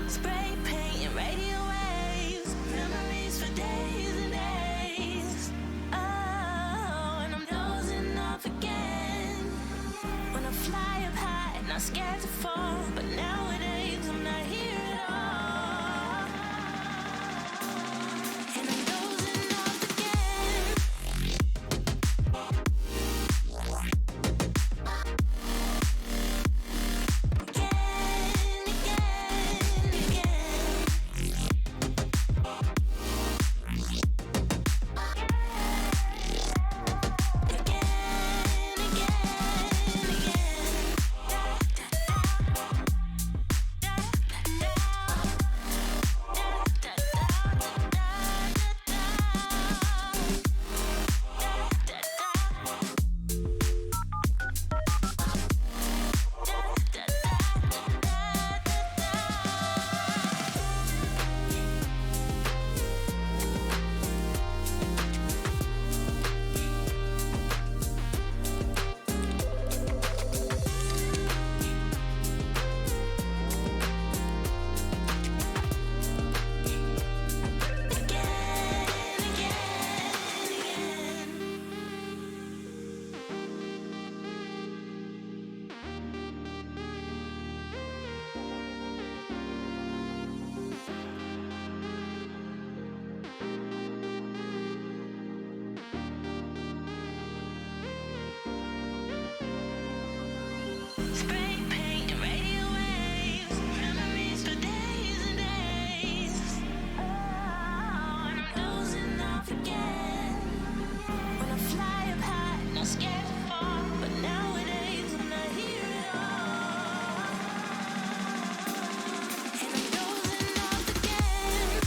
Spray paint and radio waves, memories for days and days. Oh, and I'm dozing off again. When I fly up high, not scared to fall, but nowadays I'm not here at all. And I'm dozing off again. Spray paint and radio waves, memories for days and days. Oh, and I'm dozing off again. When I fly up high, not scared to fall, but nowadays I'm not here at all. And I'm dozing off again.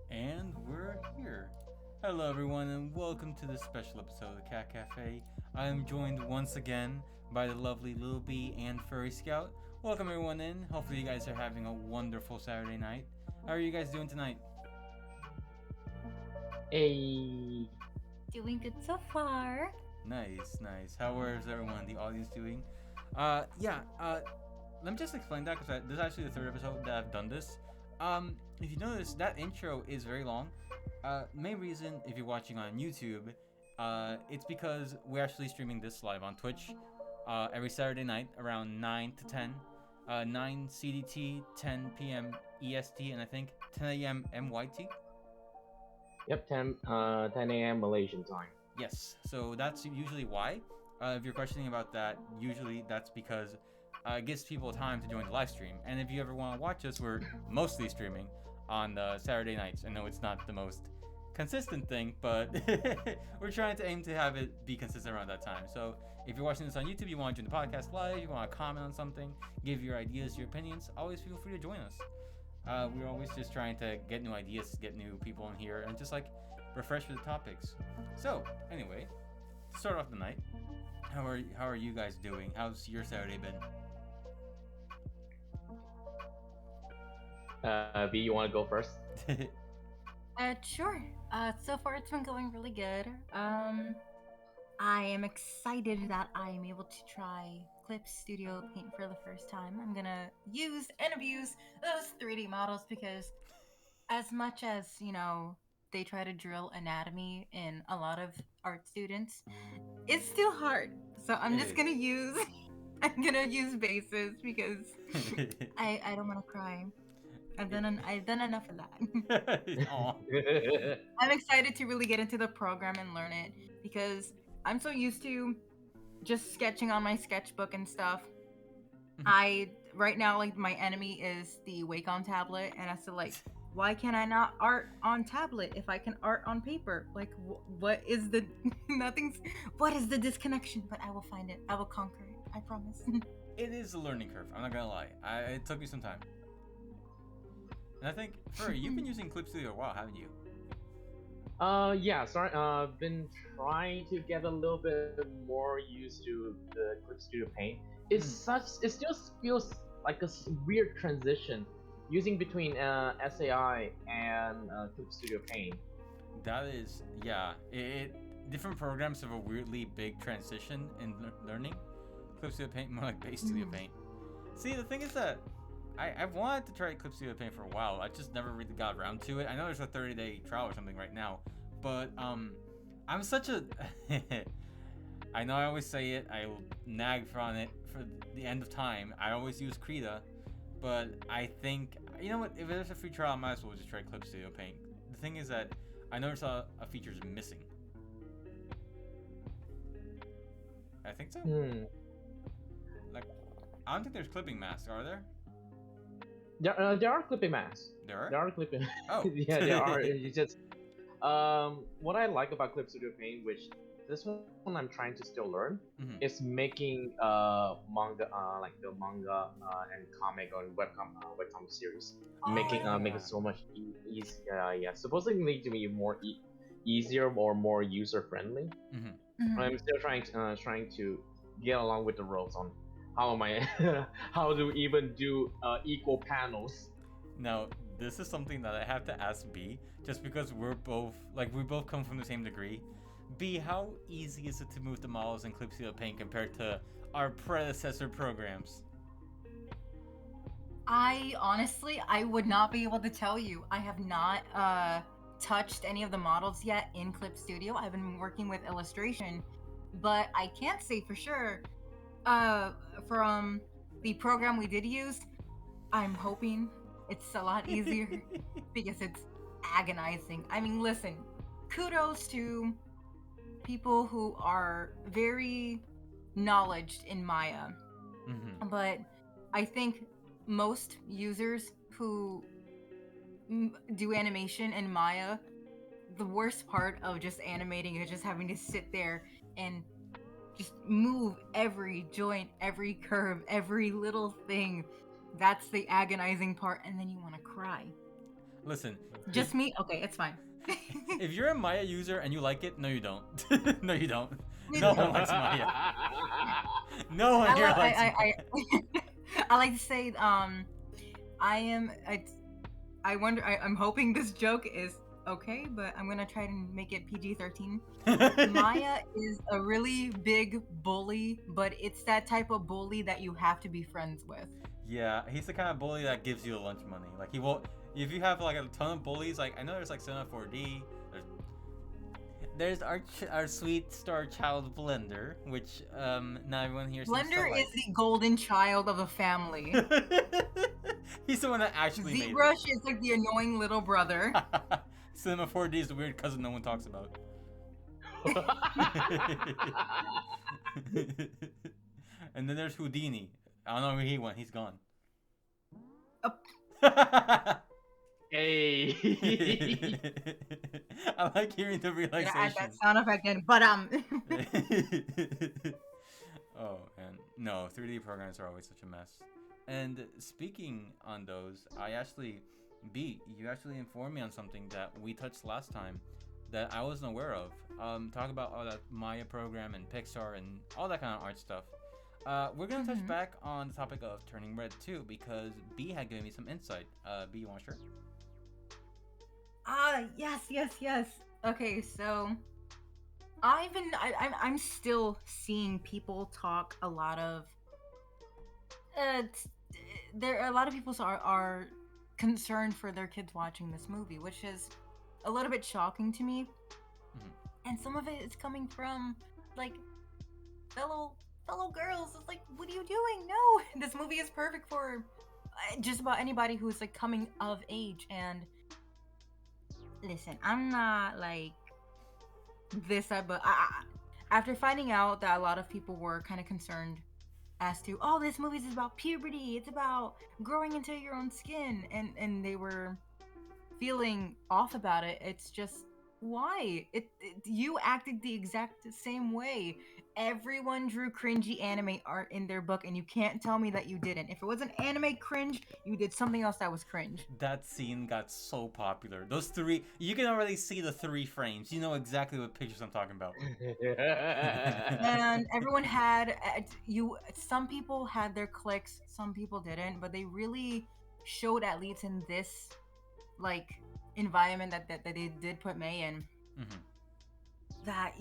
And we're here. Hello everyone and welcome to this special episode of Kat Kafé. I am joined once again by the lovely Lofi and Furry Scout. Welcome everyone in. Hopefully you guys are having a wonderful Saturday night. How are you guys doing tonight? Hey, Doing good so far. Nice, nice. How is everyone in the audience doing? Yeah. Let me just explain that because this is actually the third episode that I've done this. If you notice, that intro is very long. Main reason, if you're watching on YouTube, it's because we're actually streaming this live on Twitch every Saturday night around 9 to 10. 9 CDT, 10 p.m. EST, and I think 10 a.m. MYT. Yep, 10 a.m. Malaysian time. Yes, so that's usually why. If you're questioning about that, usually that's because it gives people time to join the live stream. And if you ever want to watch us, we're mostly streaming on Saturday nights. I know it's not the most consistent thing, but we're trying to aim to have it be consistent around that time. So if you're watching this on YouTube, you want to join the podcast live, you want to comment on something, give your ideas, your opinions, always feel free to join us. We're always just trying to get new ideas, get new people in here, and just like refresh with the topics. So anyway, to start off the night, how are you guys doing? How's your Saturday been? V, you want to go first? Sure. So far it's been going really good. I am excited that I am able to try Clip Studio Paint for the first time. I'm gonna use and abuse those 3D models because, as much as they try to drill anatomy in a lot of art students, it's still hard. So I'm just gonna use I'm gonna use bases because I don't want to cry. I've done enough of that. I'm excited to really get into the program and learn it because I'm so used to just sketching on my sketchbook and stuff. I right now, like, my enemy is the Wacom tablet, and I still like, why can I not art on tablet if I can art on paper? Like, what is the what is the disconnection? But I will find it. I will conquer it. I promise. It is a learning curve. I'm not gonna lie. It took me some time. And I think, Furry, you've been using Clip Studio a while, haven't you? Yeah, sorry. Been trying to get a little bit more used to the Clip Studio Paint. It still feels like a weird transition using between SAI and Clip Studio Paint. That is, yeah. Different programs have a weirdly big transition in learning. Clip Studio Paint, more like Base Studio Paint. See, the thing is that I've wanted to try Clip Studio Paint for a while. I just never really got around to it. I know there's a 30-day trial or something right now, but I'm such a I know I always say it. I will nag on it for the end of time. I always use Krita, but I think, you know what? If there's a free trial, I might as well just try Clip Studio Paint. The thing is that I noticed a feature is missing. I think so. Like, I don't think there's clipping masks, are there? There are clipping masks. There are? There are clipping. Oh. Yeah, there are. You just what I like about Clip Studio Paint, which this one I'm trying to still learn, is making manga, like the manga and comic or webcomic series. Making it so much easier. Yeah, supposedly to be more easier or more user friendly. I'm still trying to get along with the ropes on how am I how to even do equal panels. Now, this is something that I have to ask B, just because we both come from the same degree. B, how easy is it to move the models in Clip Studio Paint compared to our predecessor programs? I honestly would not be able to tell you. I have not touched any of the models yet in Clip Studio. I've been working with illustration, but I can't say for sure. From the program we did use, I'm hoping it's a lot easier because it's agonizing. I mean, listen, kudos to people who are very knowledgeable in Maya, but I think most users who do animation in Maya, the worst part of just animating is just having to sit there and just move every joint, every curve, every little thing. That's the agonizing part, and then you want to cry. Listen. Just me? Okay, it's fine. If you're a Maya user and you like it, no you don't. No you don't. No one likes Maya. No one here likes Maya. I like to say, I'm hoping this joke is okay, but I'm gonna try to make it PG-13. Maya is a really big bully, but it's that type of bully that you have to be friends with. Yeah, he's the kind of bully that gives you the lunch money. Like he won't. If you have like a ton of bullies, like I know there's like 7-4D. There's our sweet star child Blender, which not everyone here seems to Blender like. is the golden child of the family. He's the one that actually made it. ZBrush is like the annoying little brother. Cinema 4D is the weird cousin no one talks about. And then there's Houdini. I don't know where he went. He's gone. Hey. I like hearing the realization. Add that sound effect in, but Oh man, no, 3D programs are always such a mess. And speaking on those, you actually informed me on something that we touched last time that I wasn't aware of. Talk about all that Maya program and Pixar and all that kind of art stuff. We're gonna touch back on the topic of Turning Red too, because B had given me some insight. B, you want to share? Yes. Okay, so I'm still seeing people talk a lot of a lot of people are concerned for their kids watching this movie, which is a little bit shocking to me. And some of it is coming from like fellow girls. It's like, what are you doing? No, this movie is perfect for just about anybody who's like coming of age. And listen, I'm not like this type, but after finding out that a lot of people were kind of concerned as to, oh, this movie is about puberty, it's about growing into your own skin, and they were feeling off about it. It's just, why? You acted the exact same way. Everyone drew cringy anime art in their book, and you can't tell me that you didn't. If it was an anime cringe, you did something else that was cringe. That scene got so popular. Those three, you can already see the 3 frames. You know exactly what pictures I'm talking about. And everyone had some people had their clicks, some people didn't, but they really showed, at least in this like environment that they did put May in, that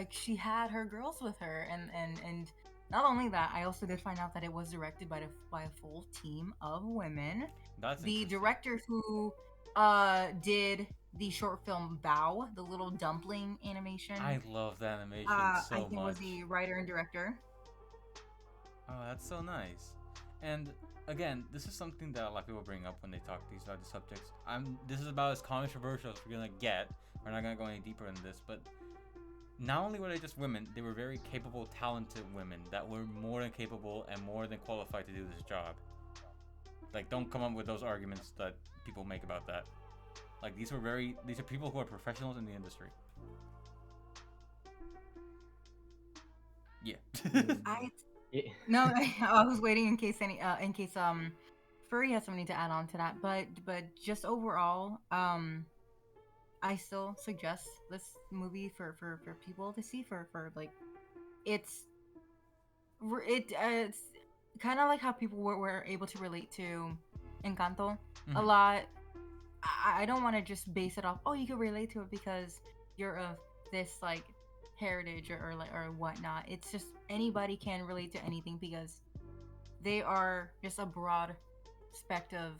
she had her girls with her, and not only that, I also did find out that it was directed by a full team of women. That's the director who did the short film Bow, the little dumpling animation. I love that animation so I think much. was the writer and director. Oh, that's so nice. And again, this is something that a lot of people bring up when they talk these other subjects. This is about as controversial as we're gonna get. We're not gonna go any deeper into this, but not only were they just women, they were very capable, talented women that were more than capable and more than qualified to do this job. Like, don't come up with those arguments that people make about that. Like, these are people who are professionals in the industry. Yeah. No, I was waiting in case Furry has something to add on to that, but just overall, I still suggest this movie for people to see, for like, it's kind of like how people were able to relate to Encanto a lot. I don't want to just base it off, oh, you can relate to it because you're of this like heritage or whatnot. It's just anybody can relate to anything because they are just a broad spectrum of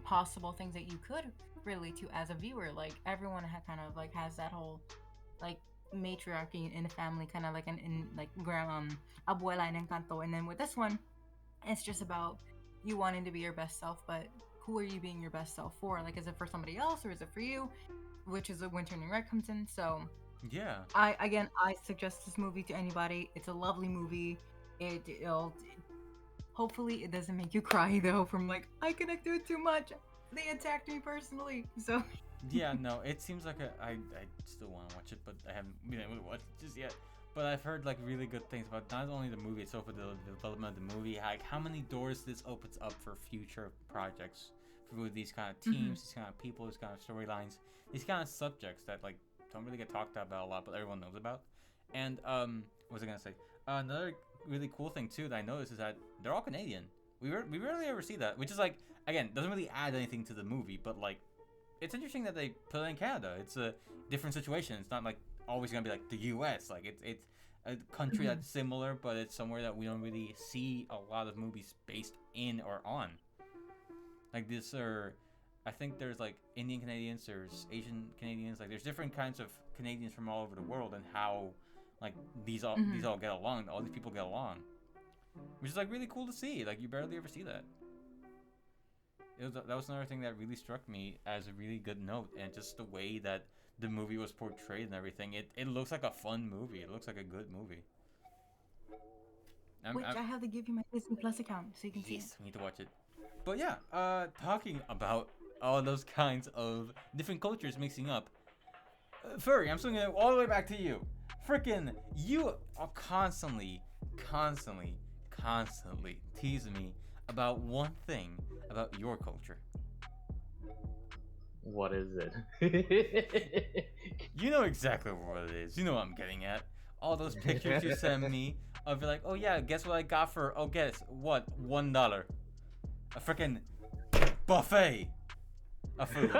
possible things that you could relate to as a viewer. Like, everyone kind of like has that whole like matriarchy in the family, kind of like in like grandma, abuela in Encanto, and then with this one, it's just about you wanting to be your best self, but who are you being your best self for? Like, is it for somebody else or is it for you? Which is when Turning Red comes in. So yeah, I suggest this movie to anybody. It's a lovely movie. It'll hopefully it doesn't make you cry though, from like, I connect to it too much, they attacked me personally. So yeah, no, it seems like I still want to watch it, but I haven't been able to watch it just yet. But I've heard like really good things about not only the movie itself, but the development of the movie, like how many doors this opens up for future projects with these kind of teams, these kind of people, these kind of storylines, these kind of subjects that like don't really get talked about a lot, but everyone knows about. And what was I gonna say? Another really cool thing too that I noticed is that they're all Canadian. We rarely ever see that, which is like, again, doesn't really add anything to the movie, but like, it's interesting that they put it in Canada. It's a different situation. It's not like always gonna be like the U.S. Like it's a country that's similar, but it's somewhere that we don't really see a lot of movies based in or on. Like this, or I think there's like Indian Canadians, there's Asian Canadians. Like there's different kinds of Canadians from all over the world, and how like these all get along. All these people get along, which is like really cool to see. Like you barely ever see that. That was another thing that really struck me as a really good note, and just the way that the movie was portrayed and everything. It looks like a fun movie. It looks like a good movie. I have to give you my Disney Plus account so you can see it. Yes, we need to watch it. But yeah, talking about all those kinds of different cultures mixing up. Furry, I'm swinging it all the way back to you. Frickin', you are constantly teasing me about one thing about your culture. What is it? You know exactly what it is. You know what I'm getting at. All those pictures you send me of like, oh yeah, guess what I got for, oh guess what, $1. A frickin' buffet of food.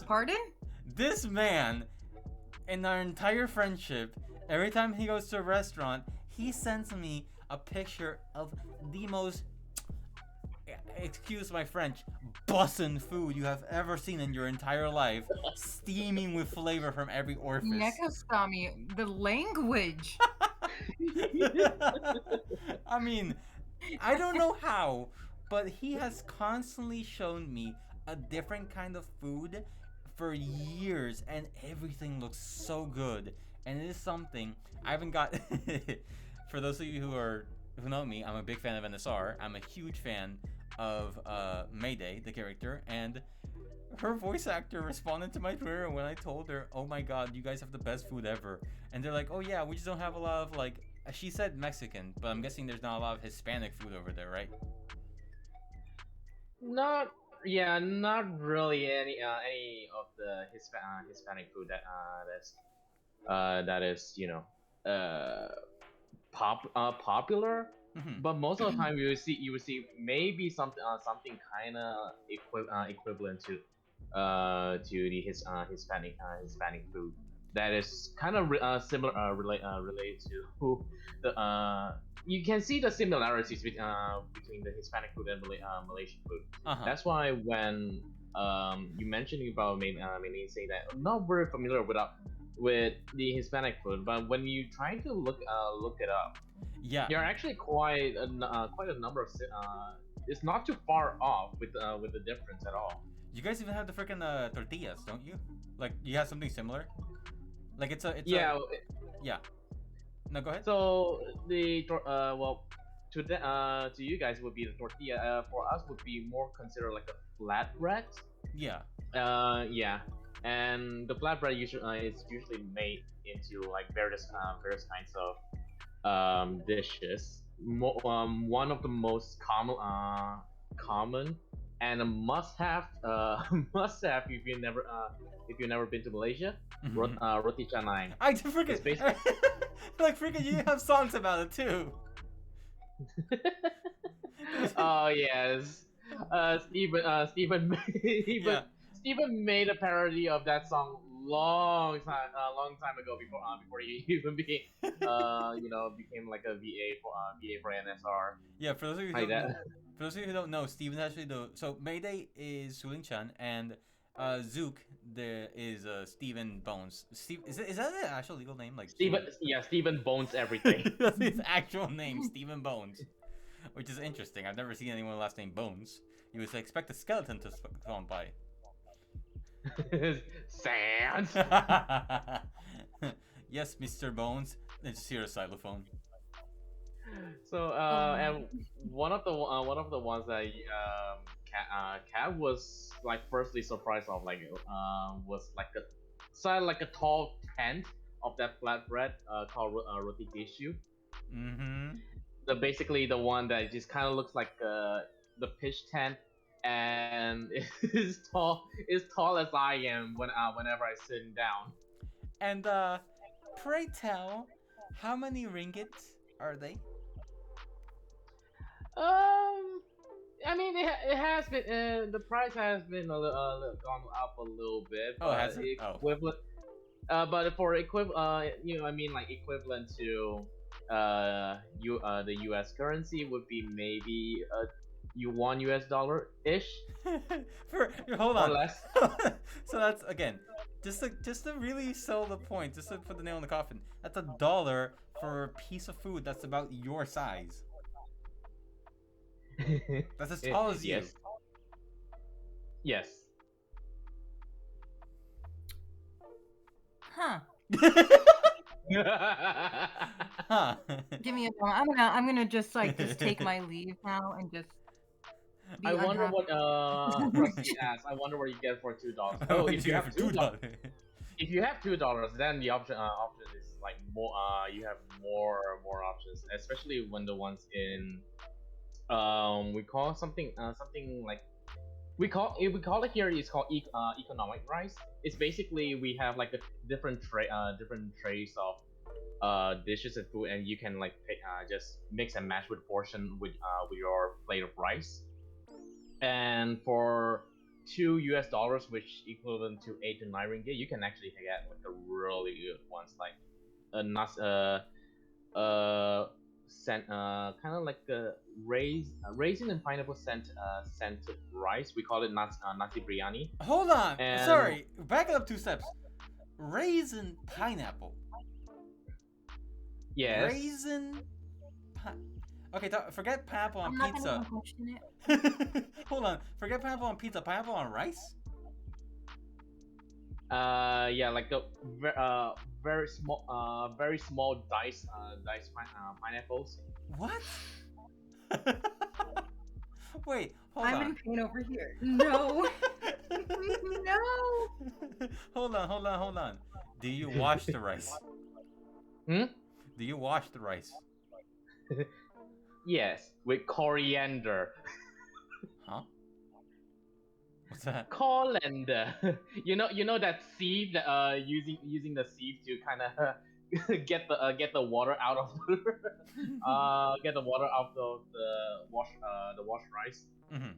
Pardon? This man, in our entire friendship, every time he goes to a restaurant, he sends me a picture of the most, excuse my French, bussin' food you have ever seen in your entire life, steaming with flavor from every orifice. Nekastami, the language. I mean, I don't know how, but he has constantly shown me a different kind of food for years, and everything looks so good. And it is something I haven't got. For those of you who know me, I'm a big fan of NSR. I'm a huge fan of Mayday, the character, and her voice actor responded to my Twitter when I told her, "Oh my God, you guys have the best food ever." And they're like, "Oh yeah, we just don't have a lot of like." She said Mexican, but I'm guessing there's not a lot of Hispanic food over there, right? Not really any of the Hispanic food that is popular. But most of the time you will see maybe something kind of equivalent to the Hispanic food that is kind of similar related to the you can see the similarities between the Hispanic food and Malaysian food. That's why when you mentioning about me saying that I'm not very familiar with the Hispanic food, but when you try to look it up, yeah, you're actually quite a number of it's not too far off with the difference at all. You guys even have the freaking tortillas, don't you? Like you have something similar? Like it's yeah. Yeah. No, go ahead. So the to you guys would be the tortilla. For us would be more considered like a flatbread. Yeah. Yeah. And the flatbread usually is usually made into like various kinds of dishes. One of the most common and a must-have if you never been to Malaysia, roti canai. I forget. Like freaking, you have songs about it too. Oh yes, Stephen Stephen made a parody of that song long time ago before he even became became like a VA for NSR. Yeah, for those of you who don't know, Steven actually so Mayday is Suling Chan, and Zook is Stephen Bones. Is that an actual legal name? Like Stephen Bones everything. That's his actual name, Stephen Bones, which is interesting. I've never seen anyone with last name Bones. You would expect a skeleton to spawn by. Sans. Yes, Mr. Bones. Let's hear a xylophone. So and one of the ones that Kat was like firstly surprised of was like a tall tent of that flatbread called roti tissue. Basically the one that just kind of looks like the pitch tent, and is tall as I am whenever I sit down. And pray tell, how many ringgits are they? I mean, it has been the price has been gone up a little bit, Oh, but has it? Oh. equivalent. But for I mean, like equivalent to the U.S. currency would be maybe $1 ish Hold or on. less. So that's again, just to really sell the point, just to put the nail in the coffin. That's $1 for a piece of food that's about your size. That's as tall as you. Yes. Yes. Huh. Huh. Give me a moment. I'm gonna just take my leave now and just be I wonder unhappy. what Rusty asked. I wonder what you get for $2. Oh, if you have for $2. if you have $2, then the option is like more. You have more options, especially when the ones in we call something like we call it here. It's called economic rice. It's basically we have like a different trays of dishes and food, and you can like just mix and match with portion with your plate of rice. And for $2, which equivalent to 8 to 9 ringgit, you can actually get like a really good ones, like a nas scent kind of like a raisin and pineapple scented rice. We call it nasi biryani. Hold on. And Sorry. Back it up 2 steps. Raisin pineapple. yes, Raisin. Okay, forget pineapple on I'm not gonna pizza. question it. Hold on. Forget pineapple on pizza. Pineapple on rice? yeah, like the very small diced pineapples. What? Wait, hold I'm on. in pain over here. No. No. Hold on. Do you wash the rice? Hmm? Do you wash the rice? Yes, with coriander. Huh? What's that? Coriander. You know that sieve that using the sieve to kind of get the water out of get the water out of the wash rice. Mm-hmm.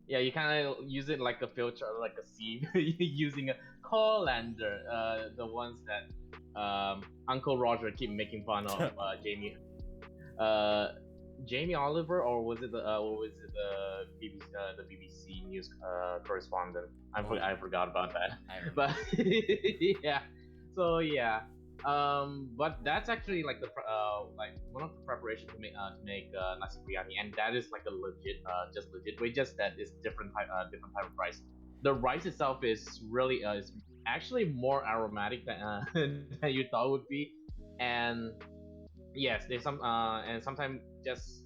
Yeah, you kind of use it like a filter, like a sieve, using a colander. The ones that Uncle Roger keep making fun of Jamie. Jamie Oliver, or was it the BBC News correspondent? I forgot about that. But yeah, so yeah. But that's actually like like one of the preparations to make nasi biryani, and that is like a legit way. Just that it's different type of rice. The rice itself is really is actually more aromatic than than you thought it would be, and yes, there's some and sometimes just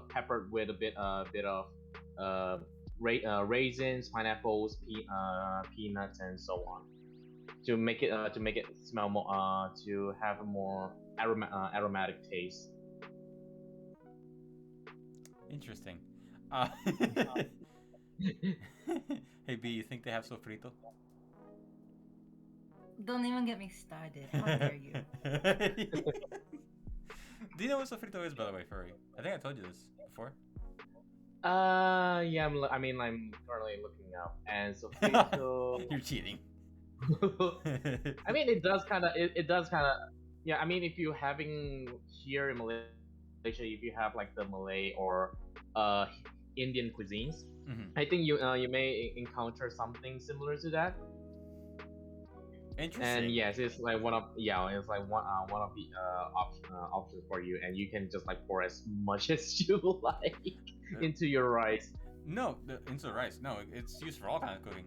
peppered with a bit of raisins, pineapples, peanuts, and so on to make it smell more to have a more aromatic taste. Interesting. Hey B, you think they have sofrito? Don't even get me started. How dare you? Do you know what sofrito is, by the way, Furry? I think I told you this before. Yeah, I mean, I'm currently looking up, and sofrito. You're cheating. I mean, it does kind of, yeah. I mean, if you having here in Malaysia, if you have like the Malay or Indian cuisines, Mm-hmm. I think you may encounter something similar to that. Interesting. And yes, it's like it's like one of the options for you, and you can just like pour as much as you like into your rice. No, into rice. No, it's used for all kinds of cooking.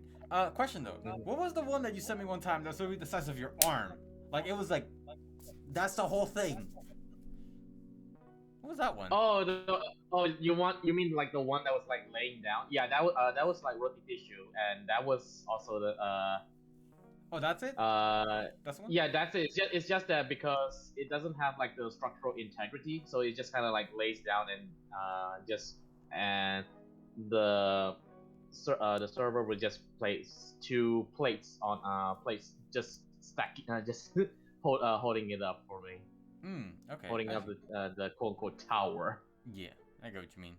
Question though, what was the one that you sent me one time that's literally the size of your arm? Like it was like, that's the whole thing. What was that one? Oh, you mean like the one that was like laying down? Yeah, that was like roti tissue, and that was also the Oh, that's it. That's the one. yeah, that's it. It's just that because it doesn't have like the structural integrity, so it just kind of like lays down and just and the the server would just place 2 plates on plates, just stacking just holding it up for me, Okay. holding up the quote unquote tower. Yeah, I get what you mean.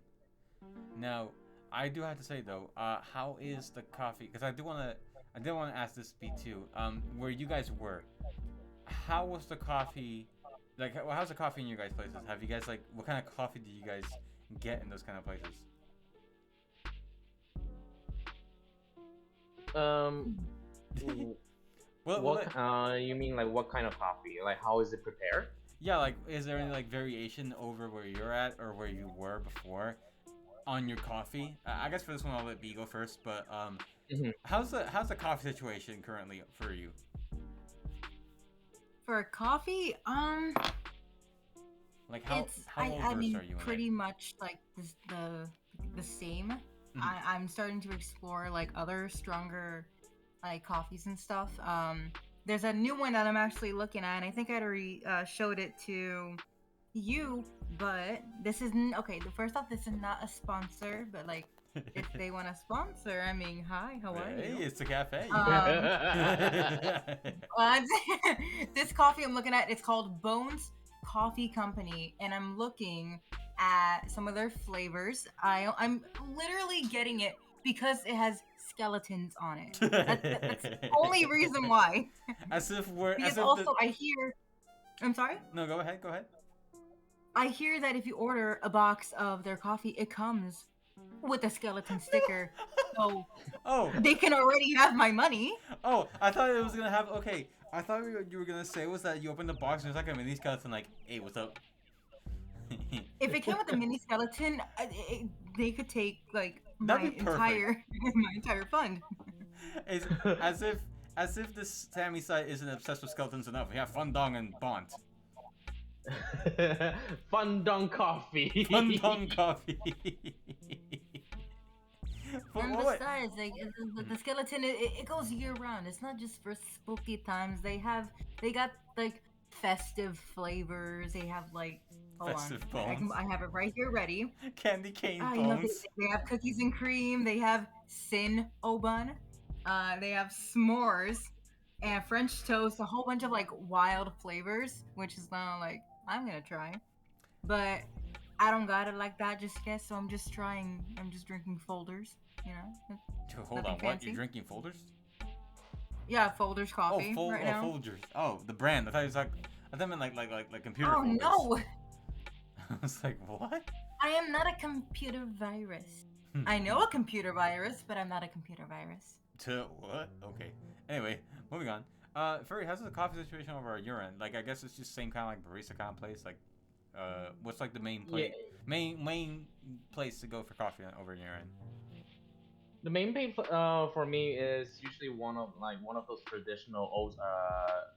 Now, I do have to say though, how is the coffee? Because I did want to ask this B too. Where you guys were, how was the coffee? Like, how's the coffee in your guys' places? Have you guys like, what kind of coffee do you guys get in those kind of places? Um, Well, you mean like what kind of coffee? Like how is it prepared? yeah, like, is there any like variation over where you're at or where you were before on your coffee? I guess for this one I'll let B go first, but how's the coffee situation currently for you? For coffee, Like how it's how well I versed mean are you in it? pretty much like this, the same. I'm starting to explore like other stronger like coffees and stuff. There's a new one that I'm actually looking at, and I think I'd already showed it to you, but this isn't okay. The first off, this is not a sponsor, but like if they want to sponsor, I mean, hi, how are Hey, you? it's a cafe. Um, uh, this coffee I'm looking at, it's called Bones Coffee Company, and I'm looking at some of their flavors. I'm literally getting it because it has skeletons on it. That's the only reason why. As if we're Because as if the also I hear, I'm sorry, no, go ahead, go ahead. I hear that if you order a box of their coffee, it comes with a skeleton sticker, so Oh, they can already have my money. oh, I thought it was gonna have. Okay, I thought you were gonna say was that you open the box and there's like a mini skeleton, like, hey, what's up? If it came with a mini skeleton, they could take like That'd my be perfect. entire fund. It's as if this Sammy site isn't obsessed with skeletons enough. We have Fundong and Bont. Fun coffee. Fundong coffee. But And what? besides, like the skeleton, it goes year round. It's not just for spooky times. They got like festive flavors. They have like hold on, Festive bones. I have it right here ready. Candy cane You know, bones. they have cookies and cream. They have sin oban. They have s'mores and French toast. A whole bunch of like wild flavors, which is now like I'm gonna try, but I don't got it like that just yet. So I'm just trying. I'm just drinking folders. You know, Hold on, nothing what? fancy. You're drinking Folders? Yeah, Folders coffee right now. Folgers. Oh, the brand. I thought it was like, I thought it meant like computer Oh folders. no, I was like, what? I am not a computer virus. Hmm. I know a computer virus, but I'm not a computer virus. To what? Okay. Anyway, moving on. Furry, how's the coffee situation over at your end? Like, I guess it's just same kind of like barista kind of place. Like, what's like the main place? Main place to go for coffee over at your end? The main pay for me is usually one of those traditional old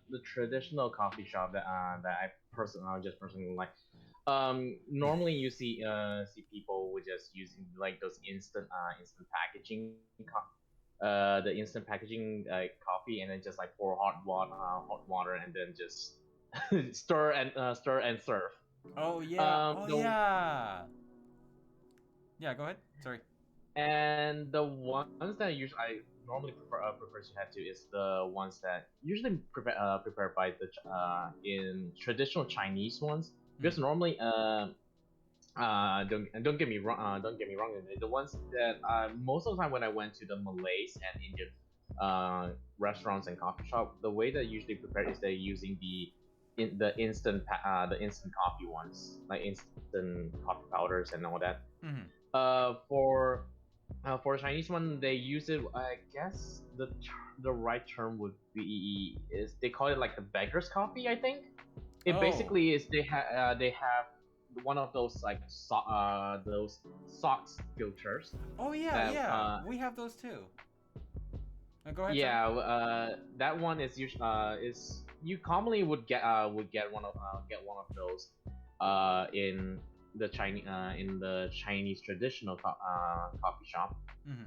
the traditional coffee shop that I personally like. Normally you see people with just using like those instant packaging the instant packaging coffee, and then just like pour hot water and then just stir and serve. Oh yeah. Oh The yeah. Yeah. Go ahead. Sorry. And the ones that I normally prefer to have to is the ones that usually prepared by the in traditional Chinese ones, because normally don't get me wrong, the ones that most of the time when I went to the Malays and Indian restaurants and coffee shop, the way that usually prepared is they're using the instant coffee ones, like instant coffee powders and all that. Mm-hmm. For Chinese one, they use it. I guess the right term would be is they call it like the beggar's coffee. I think it basically is they have one of those like those socks filters. Oh yeah, that, yeah. We have those too. Go ahead. Yeah, that one is usually is you commonly would get one of those in the Chinese traditional coffee shop,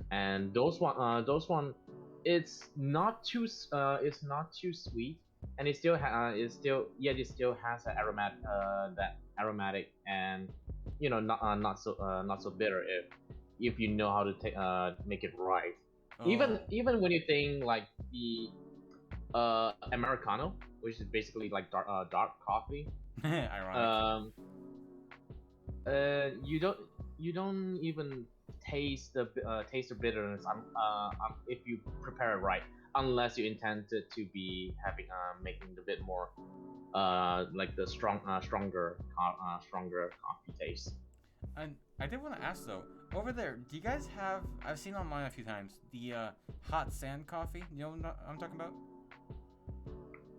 and those one it's not too sweet, and it still it still has an aromatic, and not so bitter if you know how to make it right. Even when you think like the Americano, which is basically like dark coffee. Ironic. You don't you don't even taste the bitterness if you prepare it right, unless you intend it to be having making a bit more like the stronger coffee taste. And I did want to ask though, over there, do you guys have? I've seen online a few times the hot sand coffee. You know what I'm talking about?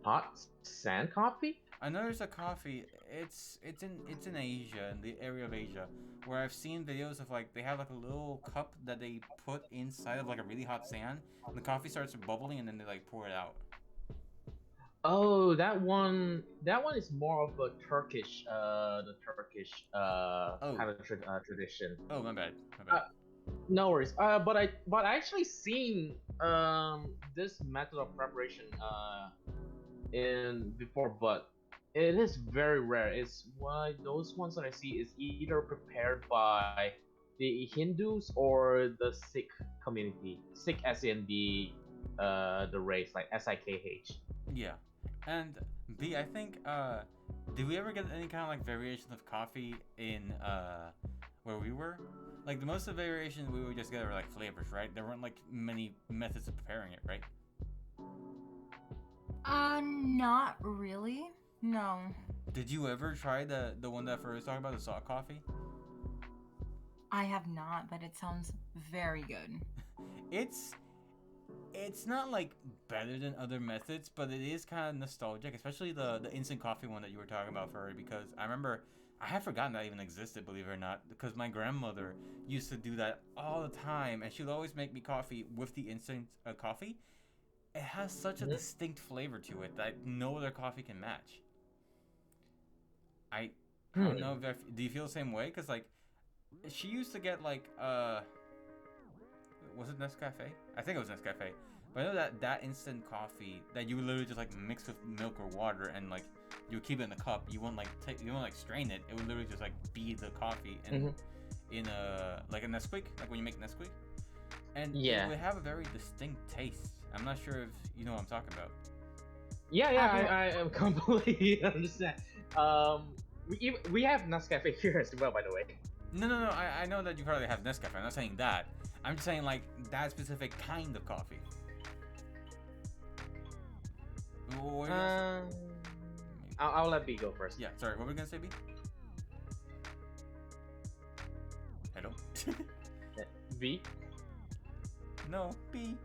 Hot sand coffee? I know there's a coffee. It's in Asia, in the area of Asia, where I've seen videos of like they have like a little cup that they put inside of like a really hot sand, and the coffee starts bubbling, and then they like pour it out. Oh, that one. That one is more of a the Turkish Oh, kind of tradition. oh, my bad, my Uh, bad. no worries. But I actually seen this method of preparation in before, but it is very rare. It's why those ones that I see is either prepared by the Hindus or the Sikh community. Sikh as in the race, like Sikh. Yeah, and B, I think did we ever get any kind of like variation of coffee in where we were? Like the most of the variations we would just get were like flavors, right? There weren't like many methods of preparing it, right? Not really. No. Did you ever try the one that Fur was talking about, the salt coffee? I have not, but it sounds very good. It's it's not like better than other methods, but it is kind of nostalgic, especially the instant coffee one that you were talking about, Furry, because I remember I had forgotten that even existed, believe it or not, because my grandmother used to do that all the time, and she would always make me coffee with the instant coffee. It has such a Mhm. distinct flavor to it that no other coffee can match. I I don't know Hmm. if do you feel the same way? Because like she used to get like was it Nescafe? I think it was Nescafe. But I know that that instant coffee that you would literally just like mix with milk or water and like you would keep it in the cup. You wouldn't like you wouldn't like strain it. It would literally just like be the coffee Hmm. in a like a Nesquik, like when you make Nesquik, and it Yeah. would have a very distinct taste. I'm not sure if you know what I'm talking about. Yeah, Have you? I am completely understand. Um, we have Nescafe here as well, by the way. No, no, no. I know that you probably have Nescafe. I'm not saying that. I'm just saying like that specific kind of coffee. What were you gonna say? Um, I'll let B go first. Yeah, sorry. What were we gonna say, B? Hello. B. No, B.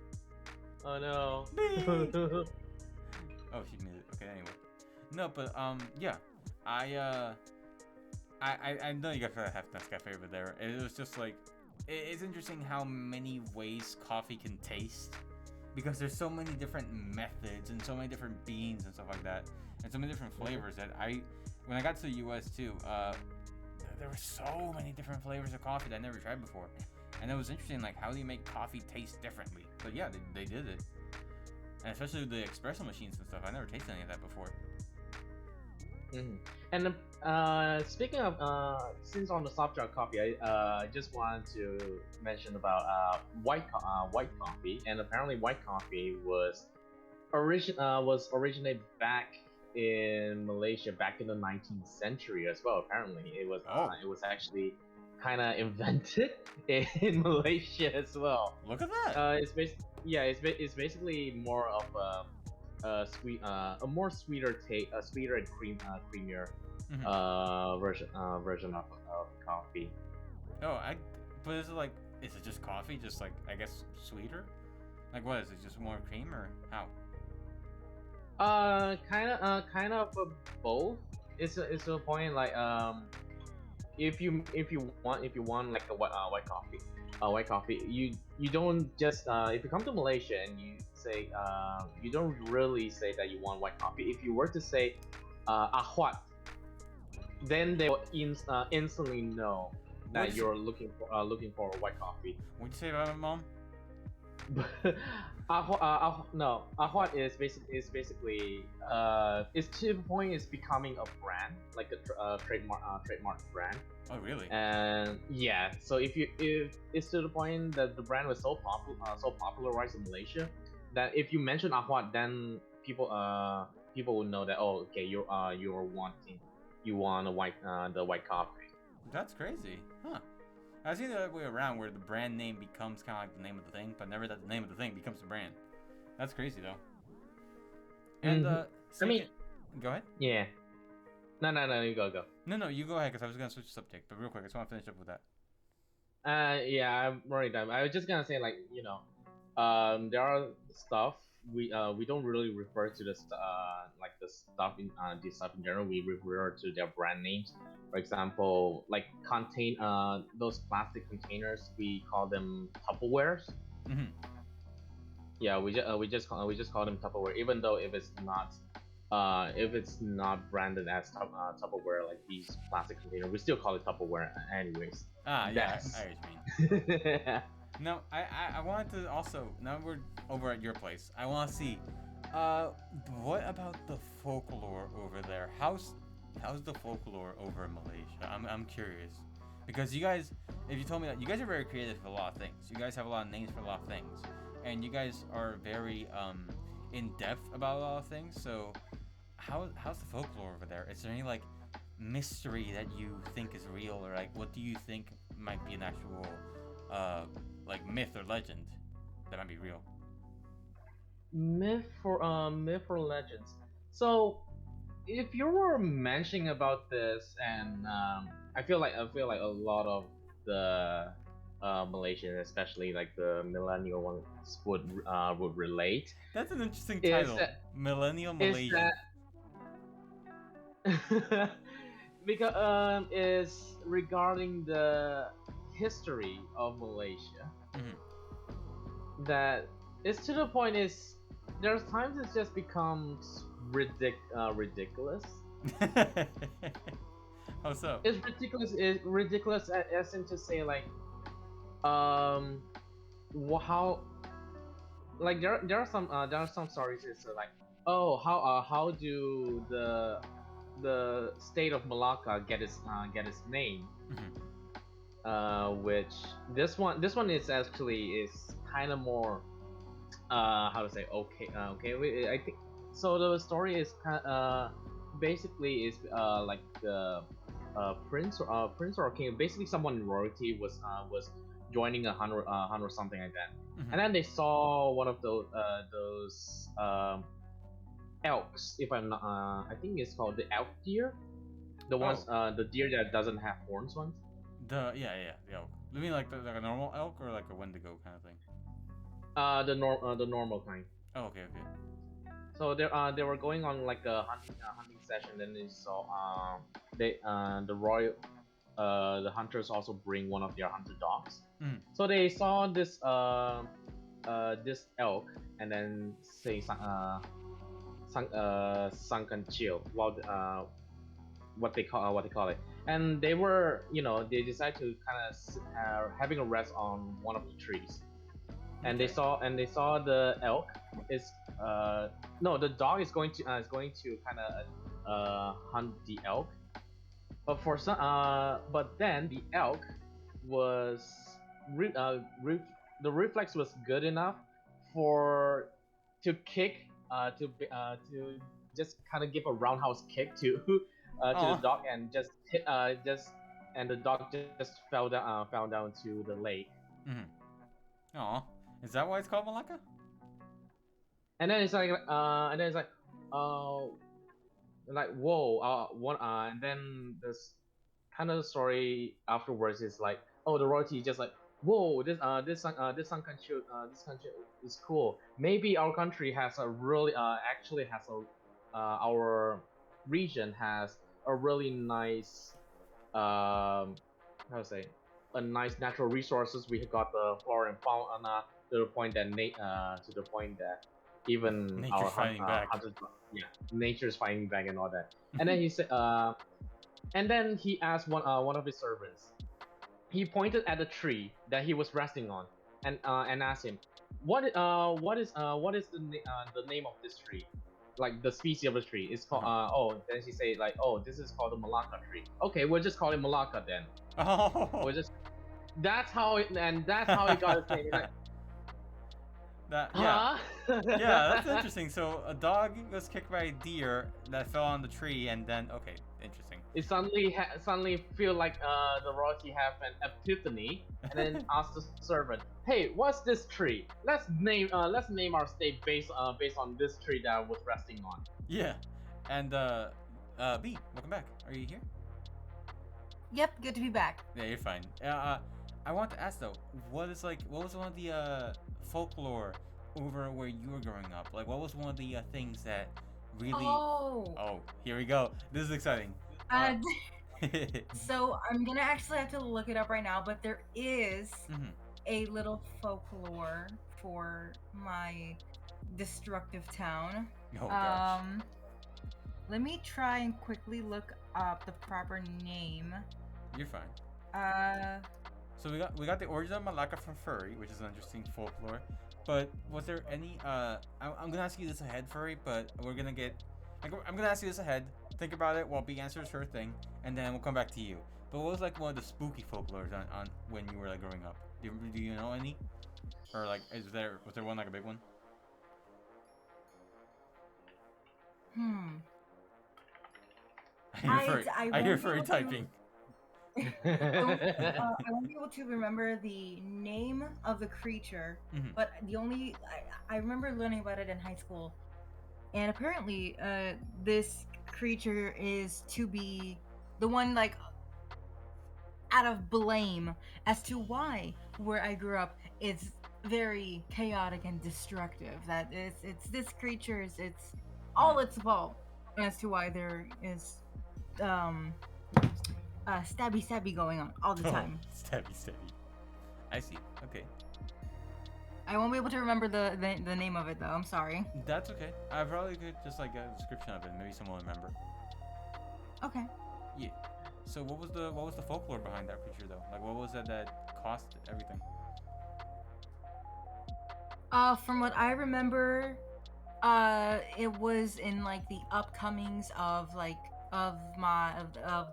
Oh no. B. Oh, she muted. Okay, anyway. No, but yeah. I know you guys have Nescafe over there. It was just like, it's interesting how many ways coffee can taste, because there's so many different methods and so many different beans and stuff like that, and so many different flavors that when I got to the U.S. too, there were so many different flavors of coffee that I never tried before, and it was interesting like how do you make coffee taste differently? But yeah, they did it, and especially with the espresso machines and stuff. I never tasted any of that before. Mhm. And speaking of since on the subject of coffee, I just wanted to mention about white coffee, and apparently white coffee was originated back in Malaysia back in the 19th century as well. Apparently, Oh, it was actually kind of invented in Malaysia as well. look at that! It's basically more of a more sweeter a sweeter and creamier Mhm. version of coffee. Oh, but is it just coffee? Just like, I guess, sweeter? Like, what is it? Just more cream or how? Kind of both. It's a point like if you want like a white coffee, you don't just if you come to Malaysia and you say you don't really say that you want white coffee. If you were to say ahwat, then they will instantly know What that did you, you're looking for a white coffee. what'd you say about it, Mom? No, Ahwat is basically it's to the point it's becoming a brand, like a trademark brand. Oh, really? And yeah, so if it's to the point that the brand was so popularized in Malaysia that if you mention Ahwat, then people will know that, oh, okay, you want a white the white coffee. That's crazy, huh? I've seen it the other way around, where the brand name becomes kind of like the name of the thing, but never that the name of the thing becomes the brand. That's crazy though. And I mean, go ahead. yeah. No, you go. No, you go ahead, because I was gonna switch the subject, but real quick, I just want to finish up with that. Yeah, I'm already done. I was just gonna say, like, there are stuff we don't really refer to this like the stuff in this stuff in general. We refer to their brand names. For example, like those plastic containers, we call them Tupperwares. Mm-hmm. Yeah, we just call them Tupperware, even though if it's not branded as Tupperware, like these plastic containers, we still call it Tupperware anyways. Ah, yeah, I know what you mean. Now, I wanted to also, now we're over at your place, I want to see, what about the folklore over there? How's the folklore over in Malaysia? I'm curious, because you guys, if you told me that, you guys are very creative for a lot of things. You guys have a lot of names for a lot of things, and you guys are very in depth about a lot of things. So, how's the folklore over there? Is there any like mystery that you think is real, or like what do you think might be an actual like myth or legend that might be real? Myth or legends. So if you were mentioning about this, and I feel like a lot of the Malaysian, especially like the millennial ones, would relate. That's an interesting Is title, that Millennial is Malaysian. that because is regarding the history of Malaysia, that is to the point is there's times it just becomes ridiculous. How so? It's ridiculous. It's ridiculous as in to say like um how like there are some stories it's like, oh, how do the state of Malacca get its name, which this one is actually is kind of more how to say, okay, I think so. The story is basically is like the prince or king, basically someone in royalty was joining a hunt or something like that, and then they saw one of those elks, if I'm not I think it's called the elk deer, the ones the deer that doesn't have horns ones. The elk. You mean like like a normal elk or like a Wendigo kind of thing? The normal kind. Oh, okay. So they were going on like a hunting session. Then they saw the hunters also bring one of their hunter dogs. So they saw this this elk, and then say sunken chill, well, what they call it, and they were, they decided to kind of having a rest on one of the trees, and they saw the elk is no, the dog is going to kind of hunt the elk, but but then the elk was the reflex was good enough for to kick to just kind of give a roundhouse kick to to the dog, and just hit and the dog just fell down to the lake. Aw, is that why it's called Malacca? And then it's like uh like whoa, one and then this kind of story afterwards is like, oh, the royalty just like, whoa, this country is cool. Maybe our country has a really actually has a our region has a really nice how to say, a nice natural resources. We got the flora and fauna to the point that even Nature's our fighting back. hunters, yeah, nature's fighting back and all that. And then he said, and then he asked one of his servants. He pointed at the tree that he was resting on, and asked him, what is the name of this tree, like the species of the tree. It's called oh. Then she say like, oh, this is called the Malacca tree. Okay, we'll just call it Malacca then. Oh. We'll just that's how it got its name. Like, That Huh? yeah, that's interesting. So a dog was kicked by a deer that fell on the tree, and then okay, interesting. It suddenly feel like the Roti have an epiphany, and then ask the servant, "Hey, what's this tree? Let's name our state based on this tree that I was resting on." Yeah, and B, welcome back. Are you here? Yep, good to be back. Yeah, you're fine. I want to ask though, what was one of the folklore over where you were growing up? Like, what was one of the things that really? Oh, Oh, here we go. This is exciting. uh, so I'm gonna actually have to look it up right now, but there is Mhm. a little folklore for my destructive town. Oh gosh. Let me try and quickly look up the proper name. You're fine. Uh, So we got the origin of Malacca from Furry, which is an interesting folklore. But was there any I'm gonna ask you this ahead, Furry, but I'm gonna ask you this ahead. Think about it while B answers her thing, and then we'll come back to you. But what was like one of the spooky folklores on when you were like growing up? Do you know any? Or like was there one like a big one? hmm. I hear won't be Furry able to. typing. I won't be able to remember the name of the creature, Mhm. but I remember learning about it in high school, and apparently, this creature is to be the one like out of blame as to why where I grew up is very chaotic and destructive. That it's this creature's it's all its fault as to why there is um stabby going on all the Oh, time. stabby. I see. Okay. I won't be able to remember the name of it though. I'm sorry. That's okay. I probably could just like get a description of it. Maybe someone will remember. Okay. Yeah. So what was the folklore behind that creature though? Like what was it that caused everything? From what I remember, it was in like the upcomings of like of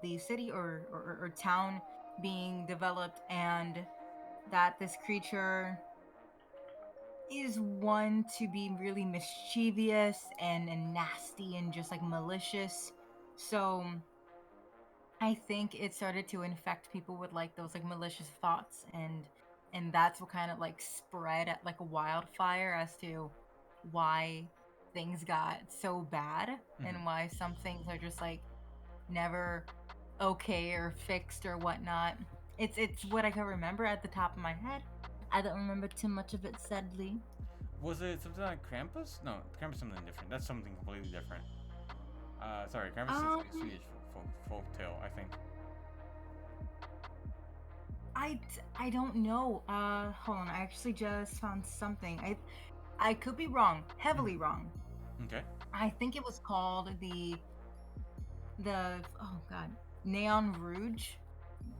the city or town being developed, and that this creature is one to be really mischievous and nasty and just like malicious. So I think it started to infect people with like those like malicious thoughts, and that's what kind of like spread at like a wildfire as to why things got so bad Mhm. and why some things are just like never okay or fixed or whatnot. It's what I can remember at the top of my head. I don't remember too much of it, sadly. Was it something like Krampus? No, Krampus is something different. That's something completely different. Sorry, Krampus is Um, a Swedish folk tale, I think. I don't know. Hold on. I actually just found something. I could be wrong, heavily wrong. Okay. I think it was called the oh god, Neon Rouge.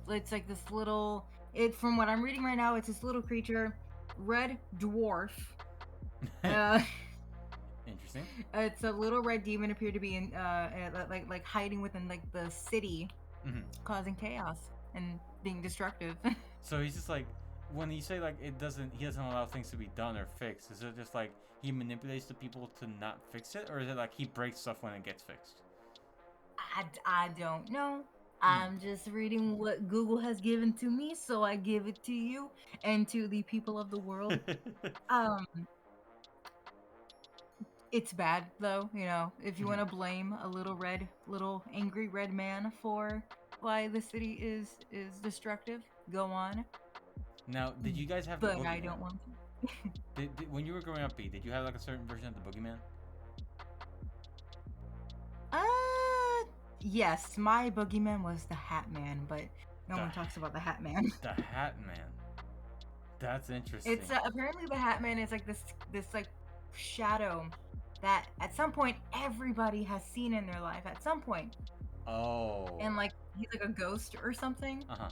It's like this little. It from what I'm reading right now, it's this little creature, red dwarf. Uh, Interesting. it's a little red demon appeared to be in like hiding within like the city, Hmm. causing chaos and being destructive. So he's just like, when you say like he doesn't allow things to be done or fixed. Is it just like he manipulates the people to not fix it, or is it like he breaks stuff when it gets fixed? I don't know. Mm. I'm just reading what Google has given to me, so I give it to you and to the people of the world. Um, it's bad though, you know. If you want to blame a little angry red man for why the city is destructive, go on. Now, did you guys have the But I boogeyman? don't want to. When you were growing up, B, did you have like a certain version of the boogeyman? Uh, yes, my boogeyman was the Hat Man, but no The one talks about the Hat Man. The Hat Man. That's interesting. It's apparently the Hat Man is like this like shadow that at some point everybody has seen in their life at some point, Oh. and like he's like a ghost or something. Uh huh.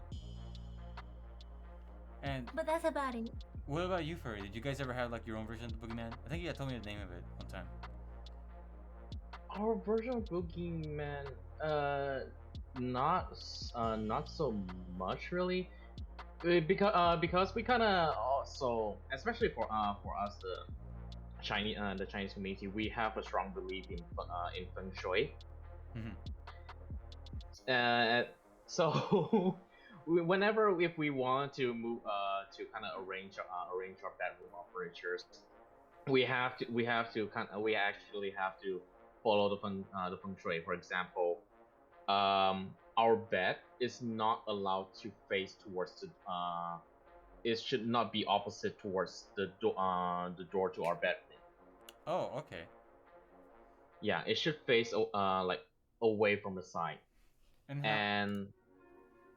And But that's about it. what about you, Furry? Did you guys ever have like your own version of the boogeyman? I think you had told me the name of it one time. Our version of Boogeyman, not so much really. Because we kind of also, especially for us the Chinese community, we have a strong belief in feng shui. Hmm. Uh, so whenever if we want to move to kind of arrange our bedroom or furniture, we actually have to follow the feng shui. For example, our bed is not allowed to face towards the it should not be opposite towards the door to our bedroom. Oh, okay. Yeah, it should face like away from the side. And how? And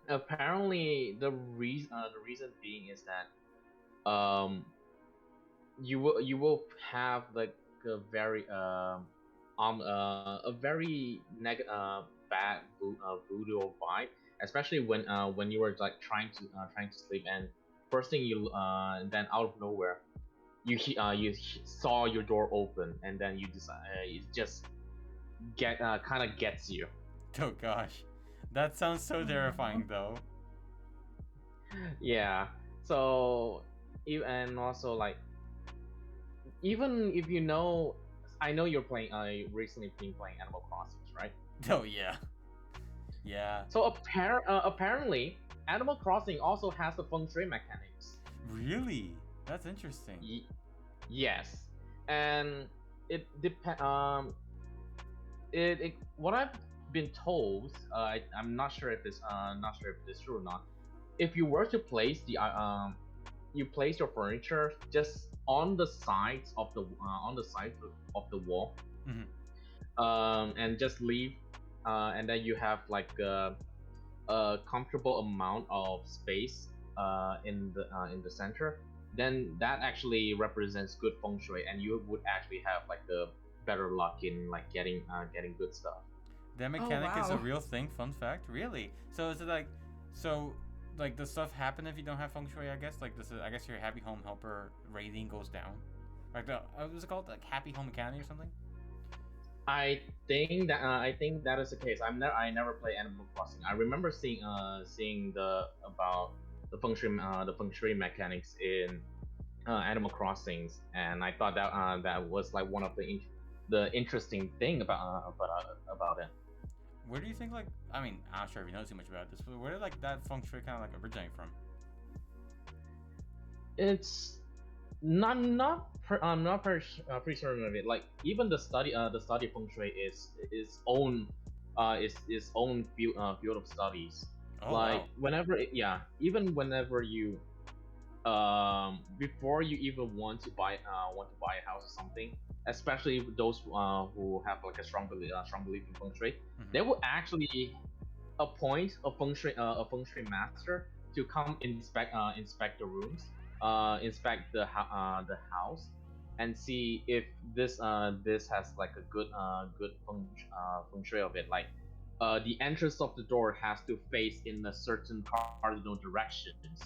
apparently the reason being is that you will have like a very a very bad voodoo vibe, especially when you were like trying to sleep, and first thing you then out of nowhere saw your door open, and then you decide it just kind of gets you. Oh gosh, that sounds so terrifying though. Yeah. So and also like even if you know, I know you're playing. Recently been playing Animal Crossings, right? Oh yeah, yeah. So apparently, Animal Crossing also has the feng shui mechanics. Really? That's interesting. Yes, and it depend. It what I've been told. I'm not sure if it's true or not. If you were to place you place your furniture just on the sides of the wall, Hmm. and just leave, and then you have like a comfortable amount of space in the center, then that actually represents good feng shui, and you would actually have like a better luck in like getting good stuff. That Oh mechanic is a wow. real thing. Fun fact. Really? So is it like, so like does stuff happen if you don't have feng shui? I guess like this is. I guess your happy home helper rating goes down. Like the what was it called? Like happy home mechanic or something? I think that is the case. I never play Animal Crossing. I remember seeing the feng shui mechanics in Animal Crossings, and I thought that was like one of the interesting thing about it. Where do you think like? I mean, I'm not sure if you know too much about this, but where did like that feng shui kind of like originate from? It's I'm not pretty certain of it. Like even the study of feng shui is own is own field of studies. Oh Like wow. even whenever you before you even want to buy a house or something, especially those who have like a strong belief in feng shui, Hmm. they will actually appoint a feng shui master to come inspect the rooms, inspect the house, and see if this has like a good feng shui of it. Like the entrance of the door has to face in a certain cardinal directions.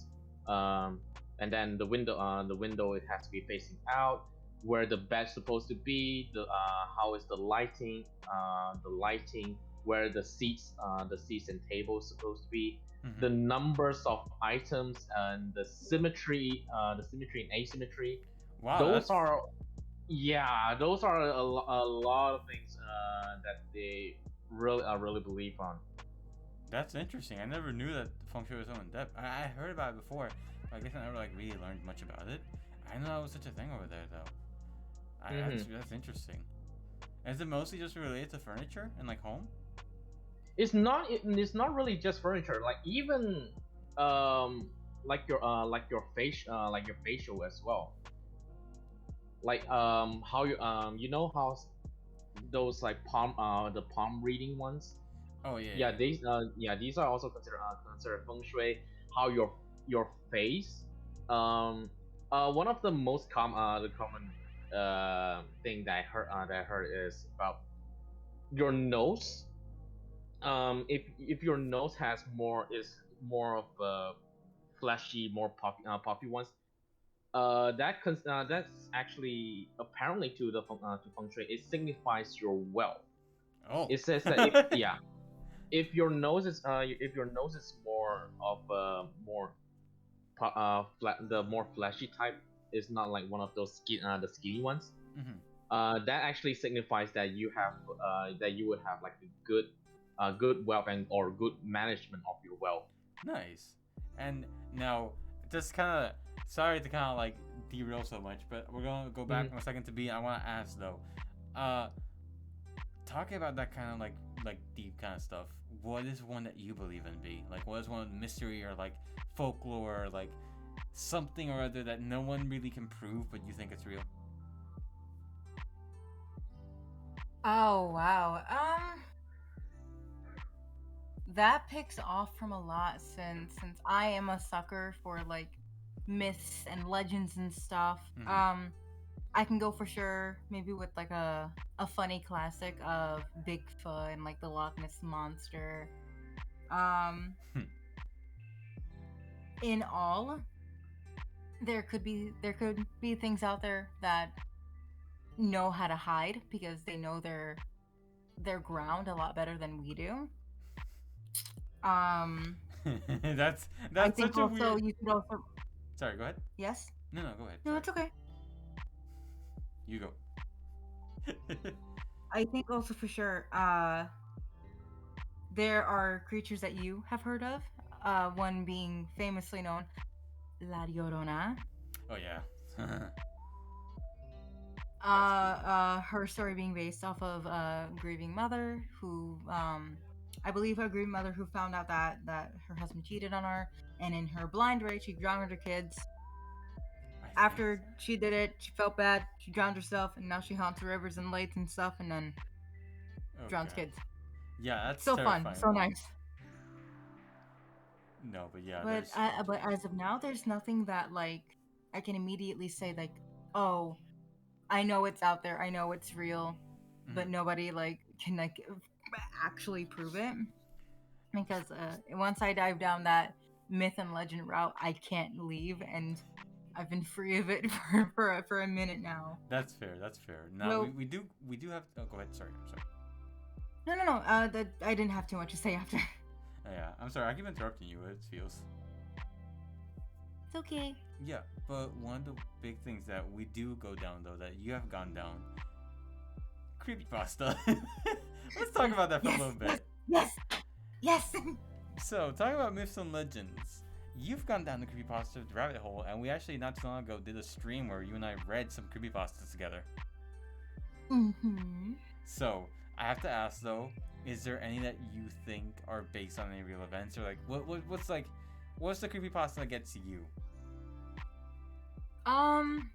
Um, and then the window it has to be facing out. Where the bed's supposed to be, how is the lighting, where the seats and tables supposed to be, Hmm. the numbers of items, and the symmetry and asymmetry. Wow, Those that's are yeah, those are a lot of things that they really believe on. that's interesting. I never knew that feng shui was so in depth. I heard about it before, but I guess I never like really learned much about it. I didn't know that was such a thing over there though. Hmm. That's interesting. Is it mostly just related to furniture and like home? It's not really just furniture. Like even um like your facial as well. Like how you know how those like the palm reading ones. Oh yeah, Yeah, yeah. these are also considered feng shui. How your face, um one of the most the common thing that I heard is about your nose. If your nose has more of fleshy, more puffy ones, that's actually apparently to feng shui, it signifies your wealth. Oh. It says that if your nose is more the more fleshy type is not like one of those the skinny ones. Mm-hmm. That actually signifies that you would have like a good wealth and or good management of your wealth. Nice. And now, just kind of sorry to kind of like derail so much, but we're gonna go back Mhm. 1 second to B. I want to ask though, uh, talking about that kind of like deep kind of stuff. What is one that you believe in, B? Like, what is one mystery or like folklore or like something or other that no one really can prove, but you think it's real? Oh wow. That picks off from a lot since I am a sucker for like myths and legends and stuff. Mm-hmm. I can go for sure maybe with like a funny classic of Bigfoot and like the Loch Ness monster. Um in all, there could be things out there that know how to hide because they know their ground a lot better than we do. Um that's I that's think such a also weird. you could also Sorry, go ahead. yes? No, no, go ahead. No, Sorry, it's okay. you go. I think also for sure there are creatures that you have heard of. One being famously known La Llorona. Oh yeah. That's creepy. Her story being based off of a grieving mother who, I believe, a grieving mother who found out that her husband cheated on her, and in her blind rage, she drowned her kids. I think. After she did it, she felt bad. She drowned herself, and now she haunts the rivers and lakes and stuff, and then Oh drowns god. kids. Yeah, that's So fun, terrifying. so nice. No, but yeah, But there's so much of as of now, there's nothing that like I can immediately say like, oh, I know it's out there. I know it's real, it. but nobody like can like actually prove it because once I dive down that myth and legend route, I can't leave, and I've been free of it for a minute now. That's fair. That's fair. Now No, we do have. Oh, go ahead. Sorry. I'm sorry. no. That I didn't have too much to say after. Oh, yeah, I'm sorry. I keep interrupting you. It feels. It's okay. Yeah, but one of the big things that we do go down though that you have gone down, creepypasta. Let's talk about that for a Yes, little yes, bit. yes, yes. So, talking about myths and legends, you've gone down the creepypasta rabbit hole, and we actually not too long ago did a stream where you and I read some creepypastas together. Mm-hmm. So, I have to ask though, is there any that you think are based on any real events, or like what's like, what's the creepypasta that gets to you? Um,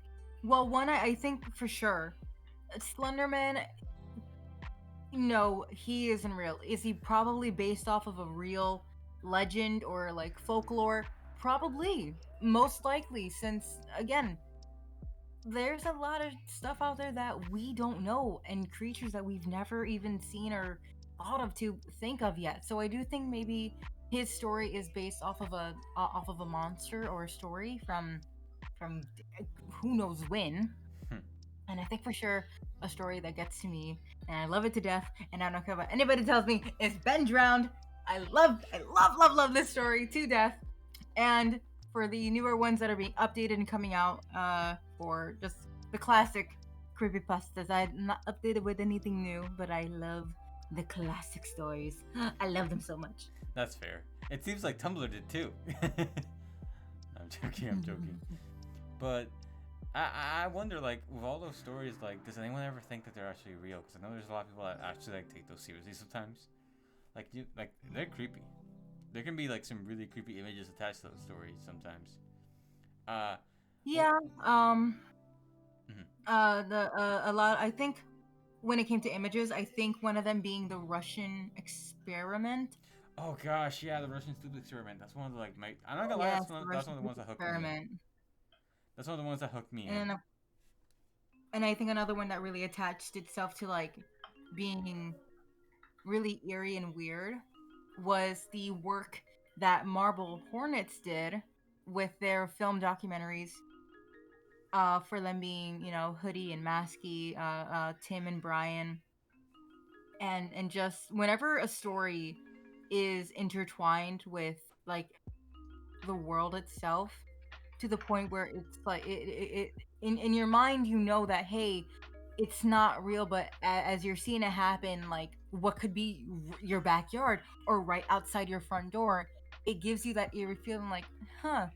well, one I think for sure, Slenderman. No, he isn't real. Is he probably based off of a real legend or like folklore? Probably, most likely, since again, there's a lot of stuff out there that we don't know and creatures that we've never even seen or thought of to think of yet. So I do think maybe his story is based off of a monster or a story from who knows when. Hmm. And I think for sure a story that gets to me and I love it to death and I don't care what anybody tells me it's been drowned. I love this story to death. And for the newer ones that are being updated and coming out, for just the classic creepypastas, I'm not updated with anything new, but I love the classic stories. I love them so much. That's fair. It seems like Tumblr did too. I'm joking. I'm joking. But I wonder, like, with all those stories, like, does anyone ever think that they're actually real? Because I know there's a lot of people that actually like take those seriously sometimes. Like they're creepy. There can be like some really creepy images attached to those stories sometimes. Uh, well, Yeah. mhm. The a lot. I think when it came to images, I think one of them being the Russian experiment. Oh gosh, yeah, the Russian stupid experiment. That's one of the like my. I'm not gonna lie, Yes, the that's Russian one of the ones that hooked me in. experiment. That's one of the ones that hooked me in. And and I think another one that really attached itself to like being really eerie and weird was the work that Marble Hornets did with their film documentaries, for them being, Hoodie and Masky, Tim and Brian, and just whenever a story is intertwined with like the world itself, to the point where it's like in your mind you know that, hey, it's not real, but as you're seeing it happen, like what could be your backyard or right outside your front door, it gives you that eerie feeling like, huh,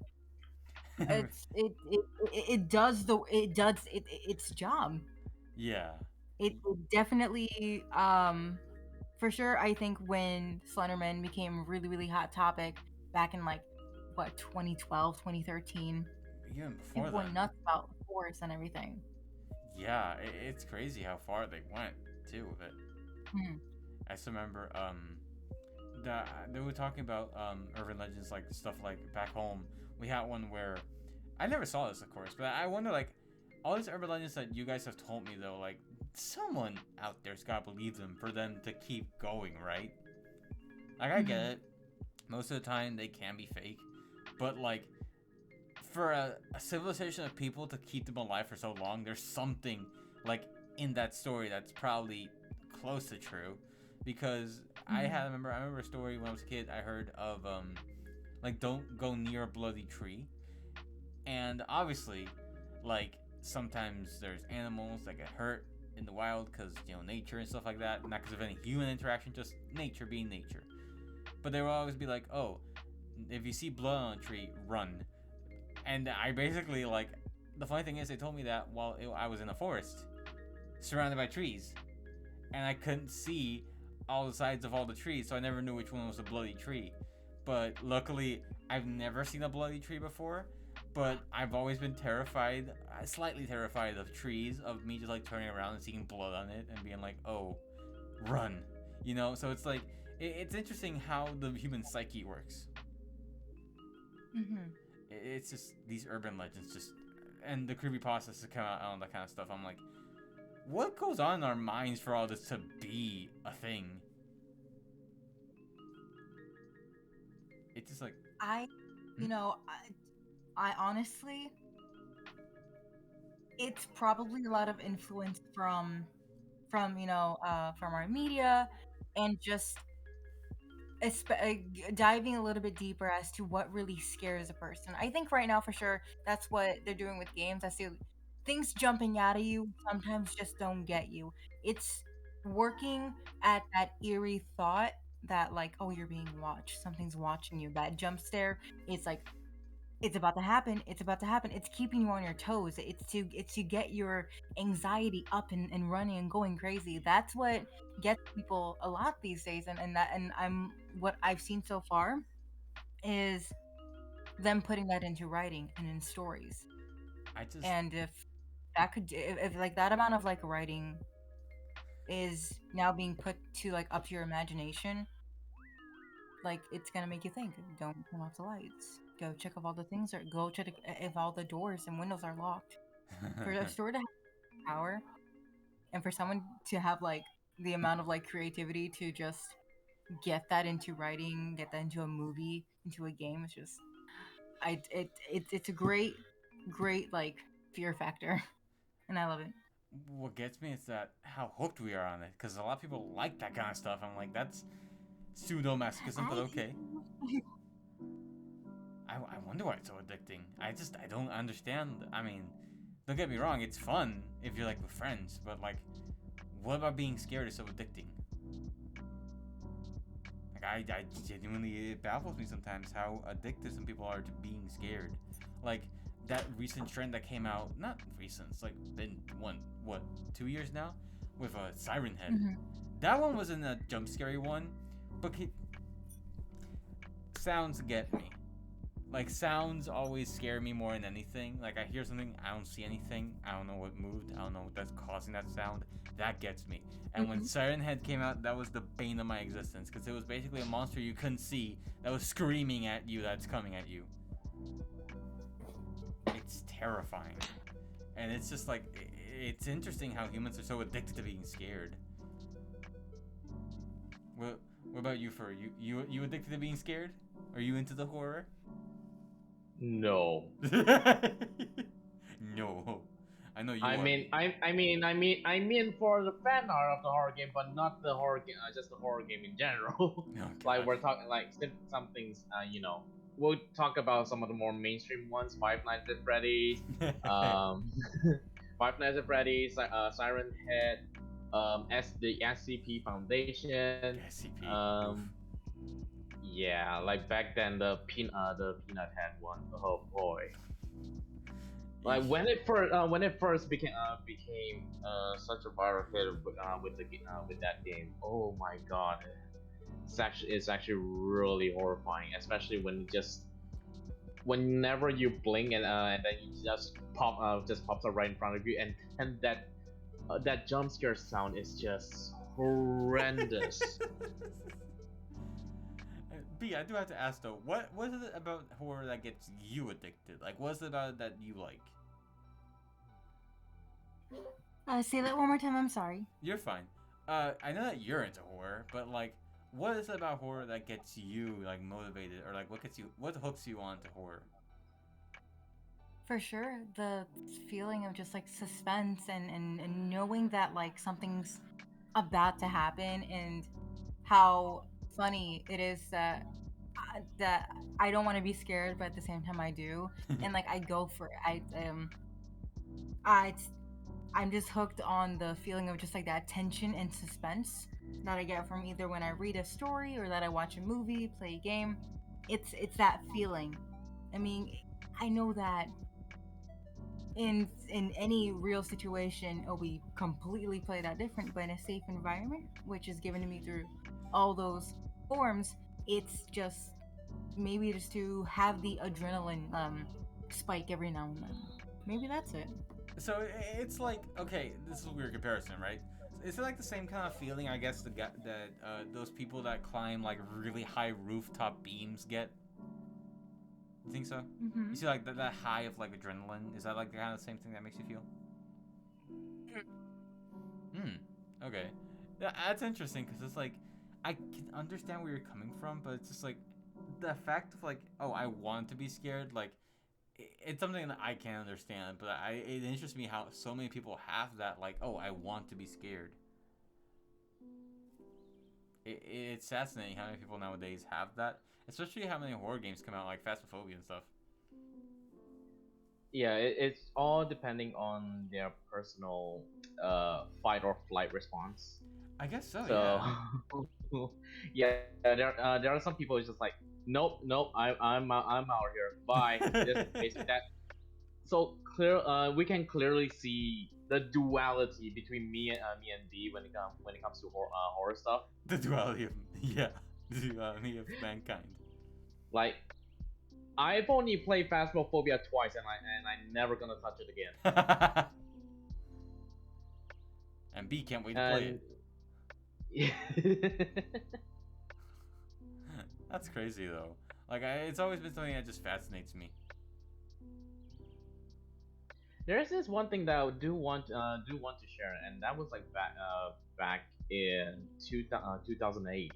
it does its job. Yeah. It definitely for sure. I think when Slenderman became really really hot topic back in like what 2012, 2013, Even before people went then. nuts about forests and everything. Yeah, it's crazy how far they went too with it. Mhm. I just remember that they were talking about urban legends, like stuff like back home. We had one where I never saw this, of course, but I wonder, like, all these urban legends that you guys have told me though, like someone out there's gotta believe them for them to keep going, right? Like I get Mhm. it. Most of the time they can be fake, but like for a civilization of people to keep them alive for so long, there's something like in that story that's probably close to true. Because Mhm. I remember a story when I was a kid. I heard of like don't go near a bloody tree, and obviously, like sometimes there's animals that get hurt in the wild because nature and stuff like that, not because of any human interaction, just nature being nature. But they will always be like, oh, if you see blood on a tree, run. And I basically like the funny thing is they told me that while I was in a forest surrounded by trees, and I couldn't see all the sides of all the trees, so I never knew which one was a bloody tree. But luckily, I've never seen a bloody tree before. But I've always been terrified, slightly terrified of trees, of me just like turning around and seeing blood on it and being like, oh, run. So it's like, it's interesting how the human psyche works. Mhm. It's just these urban legends, just and the creepypastas that come out and all that kind of stuff. I'm like, what goes on in our minds for all this to be a thing? It's just like, I, hmm? you know, I honestly, it's probably a lot of influence from from our media and just diving a little bit deeper as to what really scares a person. I think right now for sure that's what they're doing with games. I see things jumping out of you sometimes just don't get you. It's working at that eerie thought that like, oh, you're being watched, something's watching you. That jump scare, it's like it's about to happen. It's about to happen. It's keeping you on your toes. It's to get your anxiety up and running and going crazy. That's what gets people a lot these days. And I'm what I've seen so far is them putting that into writing and in stories. I just And if that could if like that amount of like writing is now being put to like up to your imagination, like it's gonna make you think. Don't turn off the lights. Go check if all the things are. Go check if all the doors and windows are locked. For a store to have power, and for someone to have like the amount of like creativity to just get that into writing, get that into a movie, into a game, it's just it's a great like fear factor, and I love it. what gets me is that how hooked we are on it, because a lot of people like that kind of stuff. I'm like, that's pseudo masochism, but I okay. do. I wonder why it's so addicting. I don't understand. I mean, don't get me wrong, it's fun if you're like with friends, but like, what about being scared is so addicting? Like I genuinely, it baffles me sometimes how addicted some people are to being scared. Like that recent trend that came out, not recent, it's like been what 2 years now, with a Siren Head. Mhm. That one wasn't a jump scary one, but sounds get me. Like sounds always scare me more than anything. Like I hear something, I don't see anything, I don't know what moved, I don't know what that's causing that sound. That gets me. And when Mhm. Siren Head came out, that was the bane of my existence because it was basically a monster you couldn't see that was screaming at you that's coming at you. It's terrifying. And it's just like it's interesting how humans are so addicted to being scared. What about you, Fur? You addicted to being scared? Are you into the horror? No. No. I know you I are. mean, I mean for the fan art of the horror game, but not the horror game, just the horror game in general. Oh Like gosh. we're talking like some things, you know. we'll talk about some of the more mainstream ones: Five Nights at Freddy's, um, Five Nights at Freddy's, Siren Head, the SCP Foundation. SCP. Um, Oof. yeah, like back then the Peanut Head one. Oh boy. Like Eesh. when it first became such a viral hit with that game. Oh my god, it's actually really horrifying, especially when it just whenever you blink and then you just pops up right in front of you, and that jump scare sound is just horrendous. B, I do have to ask though, what is it about horror that gets you addicted? Like, what's it about it that you like? Say that one more time. I'm sorry. You're fine. I know that you're into horror, but like, what is it about horror that gets you like motivated, or like what hooks you on to horror? For sure, the feeling of just like suspense and knowing that like something's about to happen, and how funny it is that I don't want to be scared, but at the same time I do, and like I go for it. I I'm just hooked on the feeling of just like that tension and suspense that I get from either when I read a story or that I watch a movie, play a game. It's that feeling. I mean, I know that in any real situation it'll be completely played out different, but in a safe environment, which is given to me through all those forms, it's just maybe just to have the adrenaline spike every now and then. Maybe that's it. So it's like, okay, this is a weird comparison, right? Is it like the same kind of feeling, I guess, that those people that climb like really high rooftop beams get? You think so? Mm-hmm. You see like that high of like adrenaline? Is that like the kind of same thing that makes you feel? Okay. That's interesting because it's like I can understand where you're coming from, but it's just like the fact of like, oh, I want to be scared, like it's something that I can't understand, but it interests me how so many people have that, like, oh, I want to be scared. It's fascinating how many people nowadays have that, especially how many horror games come out, like Phasmophobia and stuff. Yeah, it's all depending on their personal fight or flight response. I guess so, So yeah. yeah, there are some people who's just like, nope, I'm out here. Bye. Just basically that. So we can clearly see the duality between me and D when it comes to horror stuff. The duality of, yeah, the duality of mankind. Like, I've only played Phasmophobia twice, and I'm never gonna touch it again. And B can't wait to play it. That's crazy though. Like it's always been something that just fascinates me. There's this one thing that I do want to share, and that was like back in 2008.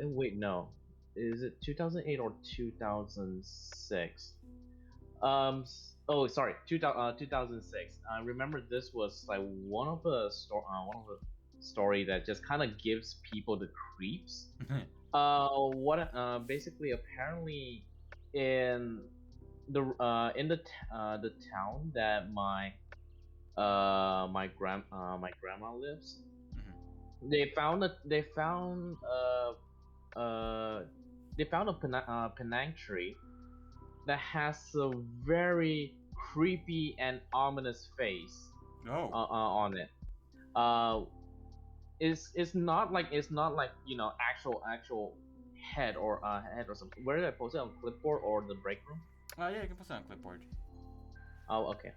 Wait, no, is it 2008 or 2006? Oh, sorry, 2006. I remember this was like one of the story that just kind of gives people the creeps. Basically, apparently, in the town that my grandma lives, they found a Penang tree that has a very creepy and ominous face Oh. on it. It's not like, you know, actual head or something. Where did I post it, on clipboard or the break room? Yeah, you can post it on clipboard. Oh, okay.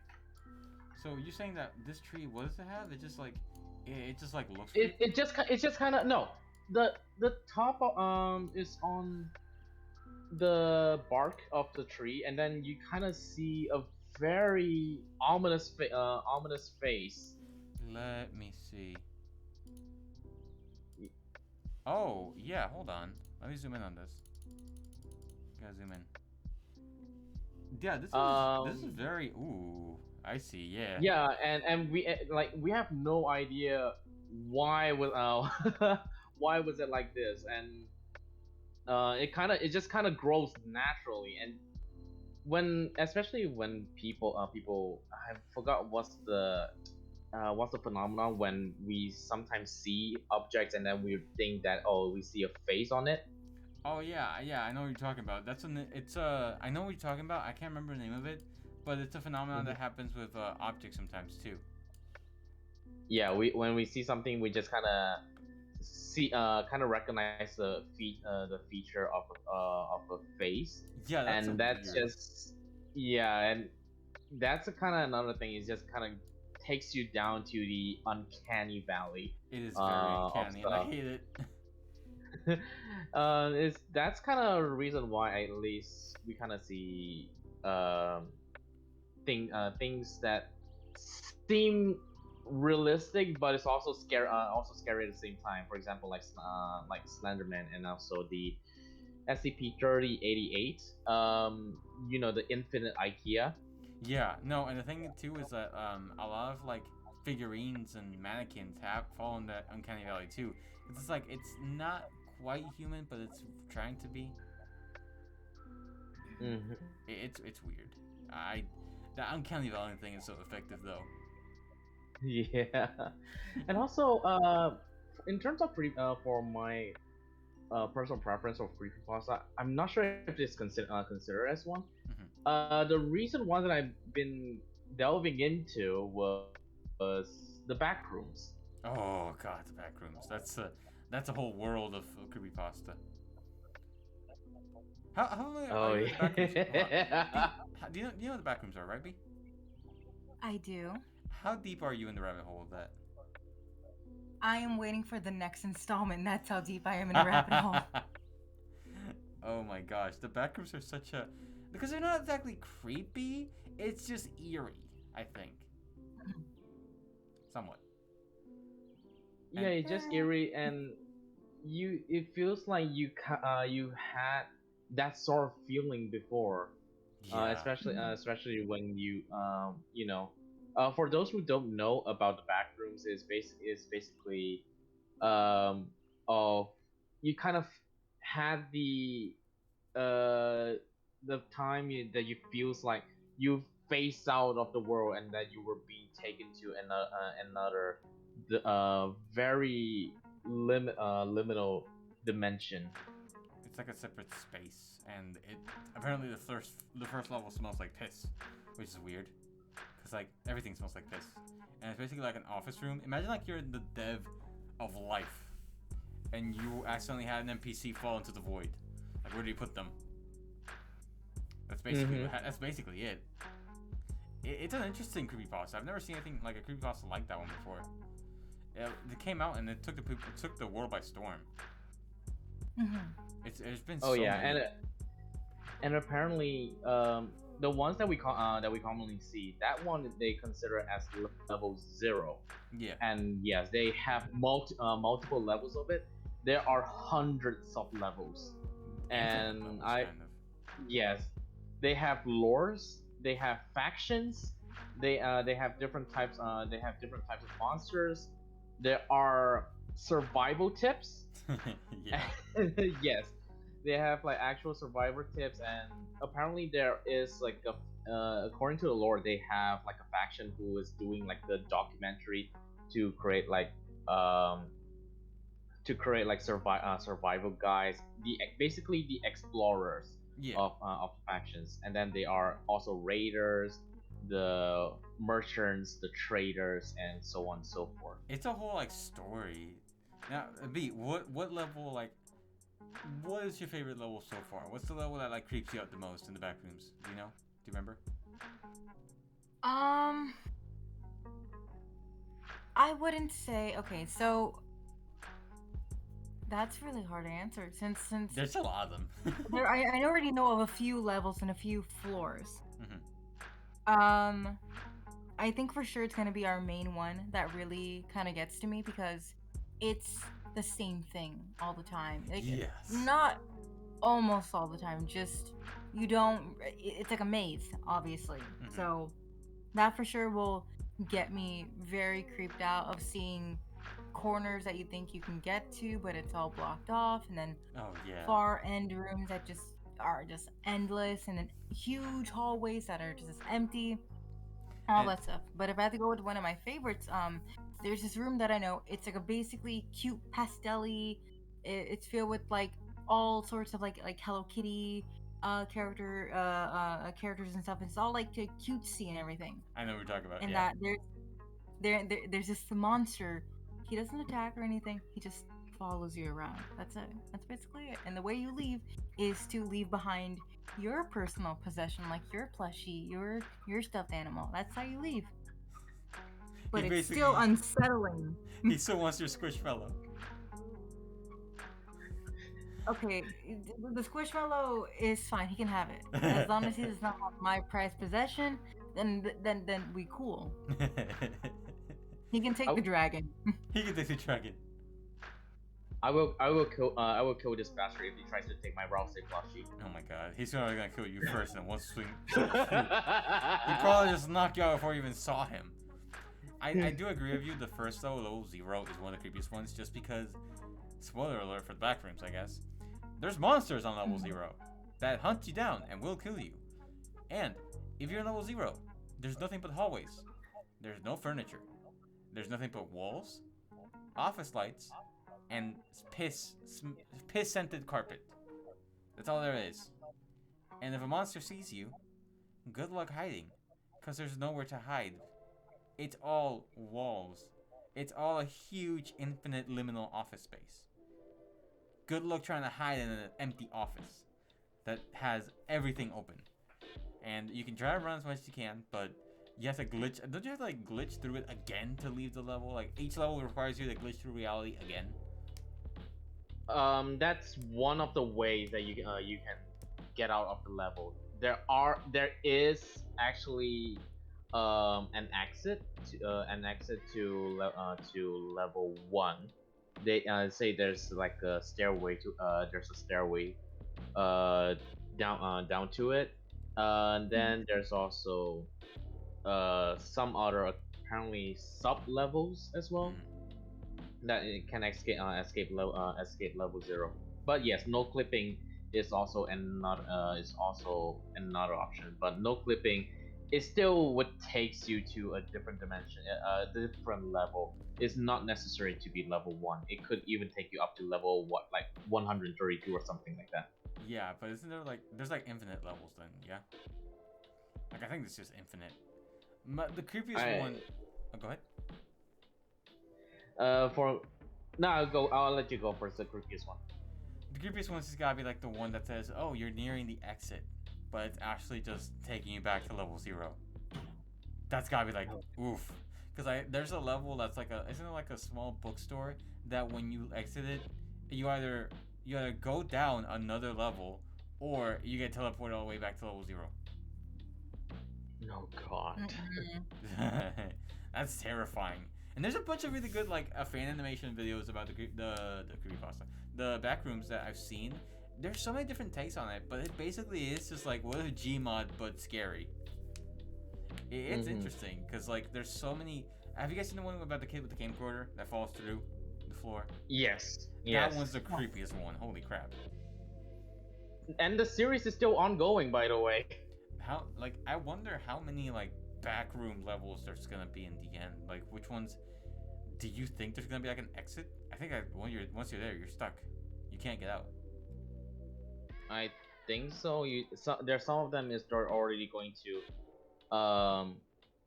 So you're saying that this tree, what does it have? It just like it just like looks. It's just kind of, no. The top is on the bark of the tree, and then you kind of see a very ominous face. Let me see. Oh yeah, hold on. Let me zoom in on this. Gotta zoom in. Yeah, this is very. Ooh, I see. Yeah. Yeah, and we have no idea why was why was it like this, and it just kind of grows naturally. And especially when people, I forgot what's the phenomenon when we sometimes see objects and then we think that, oh, we see a face on it. Oh yeah, yeah, I know what you're talking about. It's I know what you're talking about. I can't remember the name of it, but it's a phenomenon Mhm. that happens with objects sometimes too. Yeah, we when we see something, we just kind of recognize the feature of a face, Yeah, that's a and that's weird. just, yeah, and that's a kind of another thing. It just kind of takes you down to the uncanny valley It is very of uncanny, and I stuff. hate it. Is That's kind of a reason why at least we kind of see um things that seem realistic, but it's also scary at the same time. For example, like Slenderman, and also the SCP-3088. The infinite IKEA. Yeah, no, and the thing too is that a lot of like figurines and mannequins have fallen that uncanny valley too. It's like it's not quite human, but it's trying to be. Hmm. It's weird. I That uncanny valley thing is so effective though. Yeah, and also in terms of for my personal preference of creepypasta, I'm not sure if it's considered as one. Hmm. The recent one that I've been delving into was the Backrooms. Oh god, the back rooms. That's a whole world of creepypasta. How familiar are Oh you with the back rooms? yeah. Do you know what the back rooms are, right, B? I do. How deep are you in the rabbit hole of that? I am waiting for the next installment. That's how deep I am in a rabbit hole. Oh my gosh, the backrooms are such a because they're not exactly creepy. It's just eerie, I think, somewhat. Yeah, And it's just eerie, and it feels like you had that sort of feeling before, yeah, especially when for those who don't know about the Backrooms, is basically um of you kind of had uh that you feels like you phased out of the world and that you were being taken to another very liminal dimension. it's like a separate space, and it apparently the first level smells like piss, which is weird, cause like everything smells like piss, and it's basically like an office room. Imagine like you're the dev of life, and you accidentally had an NPC fall into the void. Like where do you put them? Mm-hmm. That's basically it. It's an interesting creepypasta. I've never seen anything like a creepypasta like that one before. It came out and it took the world by storm. Mhm. There's been Oh so yeah, many. and apparently the ones that we commonly see, that one they consider as level 0. Yeah. And yes, they have multiple levels of it. There are hundreds of levels, Infinite and levels, I kind of. yes, they have lores, they have factions, they have different types. They have different types of monsters. There are survival tips. Yeah. Yes, they have like actual survivor tips, and apparently there is like according to the lore, they have like a faction who is doing like the documentary to create like um survival guides, basically the explorers Yeah. of factions. And then they are also raiders, the merchants, the traders, and so on and so forth. It's a whole like story. Now, B, what level like what is your favorite level so far? What's the level that like creeps you out the most in the back rooms? Do you know? Do you remember? Um, I wouldn't say. Okay, so that's really hard to answer since There's a lot of them. I already know of a few levels and a few floors. Hmm. I think for sure it's gonna be our main one that really kind of gets to me because it's the same thing all the time. Like, Yes. not almost all the time. Just you don't. It's like a maze, obviously. Mhm. So that for sure will get me very creeped out of seeing corners that you think you can get to, but it's all blocked off, and then Oh yeah. far end rooms that just are just endless, and then huge hallways that are just empty, all And that stuff. But if I had to go with one of my favorites, there's this room that I know. It's like a basically cute pastelly. It's filled with like all sorts of like Hello Kitty characters and stuff. It's all like cutesy and everything. I know what we're talking about. And Yeah. that there's this monster. He doesn't attack or anything. He just follows you around. That's it. That's basically it. And the way you leave is to leave behind your personal possession, like your plushie, your stuffed animal. That's how you leave. But He it's basically still unsettling. he still wants your squishmallow. Okay, the squishmallow is fine. He can have it as long as he does not have my prized possession. Then we cool. He can take Oh. the dragon. He can take the dragon. I will kill this bastard if he tries to take my Rouse plushie. Oh my god, he's probably gonna kill you first in one swing. He probably just knocked you out before you even saw him. I do agree with you. The first level 0, is one of the creepiest ones, just because. Spoiler alert for the back rooms, I guess. There's monsters on level 0 that hunt you down and will kill you. And if you're in level 0, there's nothing but hallways. There's no furniture. There's nothing but walls, office lights, and piss-scented carpet. That's all there is. And if a monster sees you, good luck hiding, because there's nowhere to hide. It's all walls. It's all a huge, infinite, liminal office space. Good luck trying to hide in an empty office that has everything open. And you can try to run as much as you can, but you have to glitch. Don't you have to like glitch through it again to leave the level? Like each level requires you to glitch through reality again. That's one of the ways that you can get out of the level. There is actually an exit to level 1. They say there's like a stairway down to it. And then there's also some other apparently sub levels as well that it can escape level 0. But yes, no clipping is also another option. But no clipping, it still would takes you to a different dimension, a different level. It's not necessary to be level 1. It could even take you up to level 132 or something like that. Yeah, but isn't there like there's like infinite levels then? Yeah. Like I think it's just infinite. The creepiest one. Oh, go ahead. I'll let you go first. The creepiest one. The creepiest one's just gotta be like the one that says, "Oh, you're nearing the exit," but it's actually just taking you back to level 0. That's gotta be like, oof. Because there's a level that's like isn't it like a small bookstore that when you exit it, you either go down another level or you get teleported all the way back to level 0. No god. That's terrifying. And there's a bunch of really good like fan animation videos about the creepypasta, the back rooms that I've seen. There's so many different takes on it, but it basically is just like what if Gmod but scary. It's interesting because like there's so many. Have you guys seen the one about the kid with the camcorder that falls through the floor? Yes. That one's the creepiest one. Holy crap. And the series is still ongoing, by the way. I wonder how many like backroom levels there's gonna be in the end. Like which ones do you think there's gonna be like an exit? I think once you're there, you're stuck. You can't get out. I think so. There's some of them is they're already going to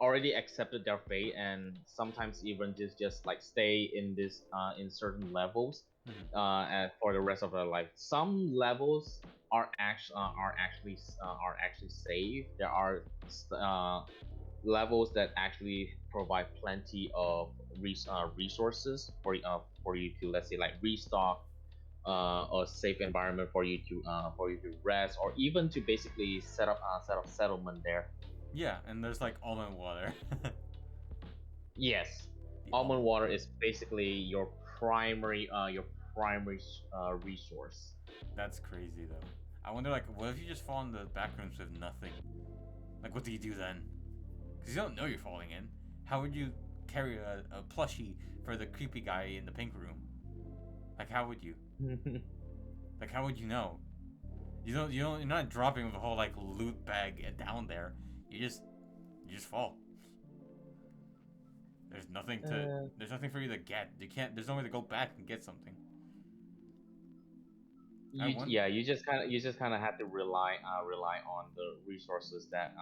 already accepted their fate, and sometimes even just like stay in this in certain levels for the rest of their life. Some levels are actually safe. There are levels that actually provide plenty of resources for you to, let's say, like restock a safe environment for you to rest, or even to basically set up settlement there. Yeah, and there's like almond water. Yes, almond water is basically your primary resource. That's crazy though. I wonder like what if you just fall in the back rooms with nothing? Like what do you do then? Because you don't know you're falling in. How would you carry a plushie for the creepy guy in the pink room? Like, how would you? Like, how would you know? You're not dropping the whole like loot bag down there. You just fall. There's nothing for you to get. There's no way to go back and get something. You just kind of have to rely on the resources that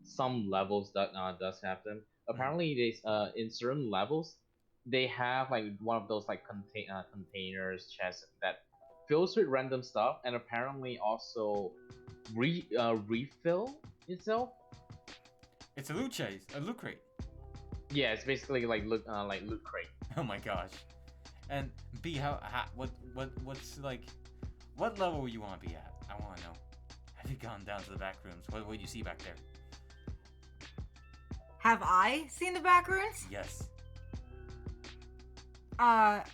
some levels that does have them. Apparently, they in certain levels they have like one of those like containers chests that fills with random stuff, and apparently also refill itself. It's a loot chase, a loot crate. Yeah, it's basically like loot crate. Oh my gosh. And B, what's like, what level would you want to be at? I want to know. Have you gone down to the back rooms? What do you see back there? Have I seen the back rooms? Yes.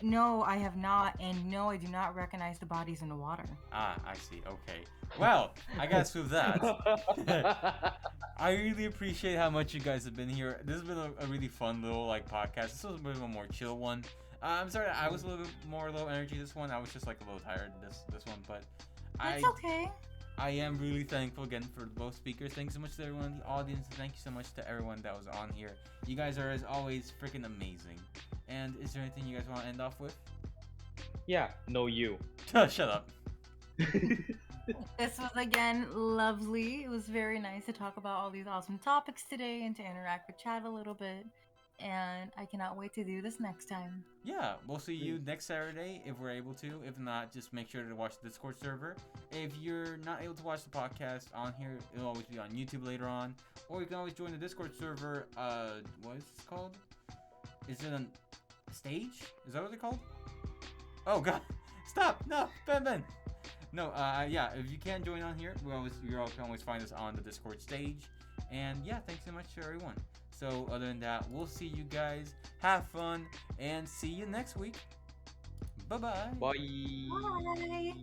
No, I have not, and no, I do not recognize the bodies in the water. Ah, I see. Okay. Well, I guess with that, I really appreciate how much you guys have been here. This has been a really fun little like podcast. This was a bit of a more chill one. I'm sorry, I was a little bit more low energy this one. I was just like a little tired this one, but That's okay. I am really thankful again for both speakers. Thanks so much to everyone in the audience. Thank you so much to everyone that was on here. You guys are, as always, freaking amazing. And is there anything you guys want to end off with? Yeah, no you. Shut up. This was again lovely. It was very nice to talk about all these awesome topics today and to interact with chat a little bit. And I cannot wait to do this next time. Yeah, we'll see you next Saturday if we're able to. If not, just make sure to watch the Discord server. If you're not able to watch the podcast on here, it'll always be on YouTube later on. Or you can always join the Discord server. What is this called? Is it a stage? Is that what they're called? Oh god, stop! No, Ben. No, yeah. If you can't join on here, you all can always find us on the Discord stage. And yeah, thanks so much to everyone. So other than that, we'll see you guys. Have fun and see you next week. Bye-bye. Bye. Bye.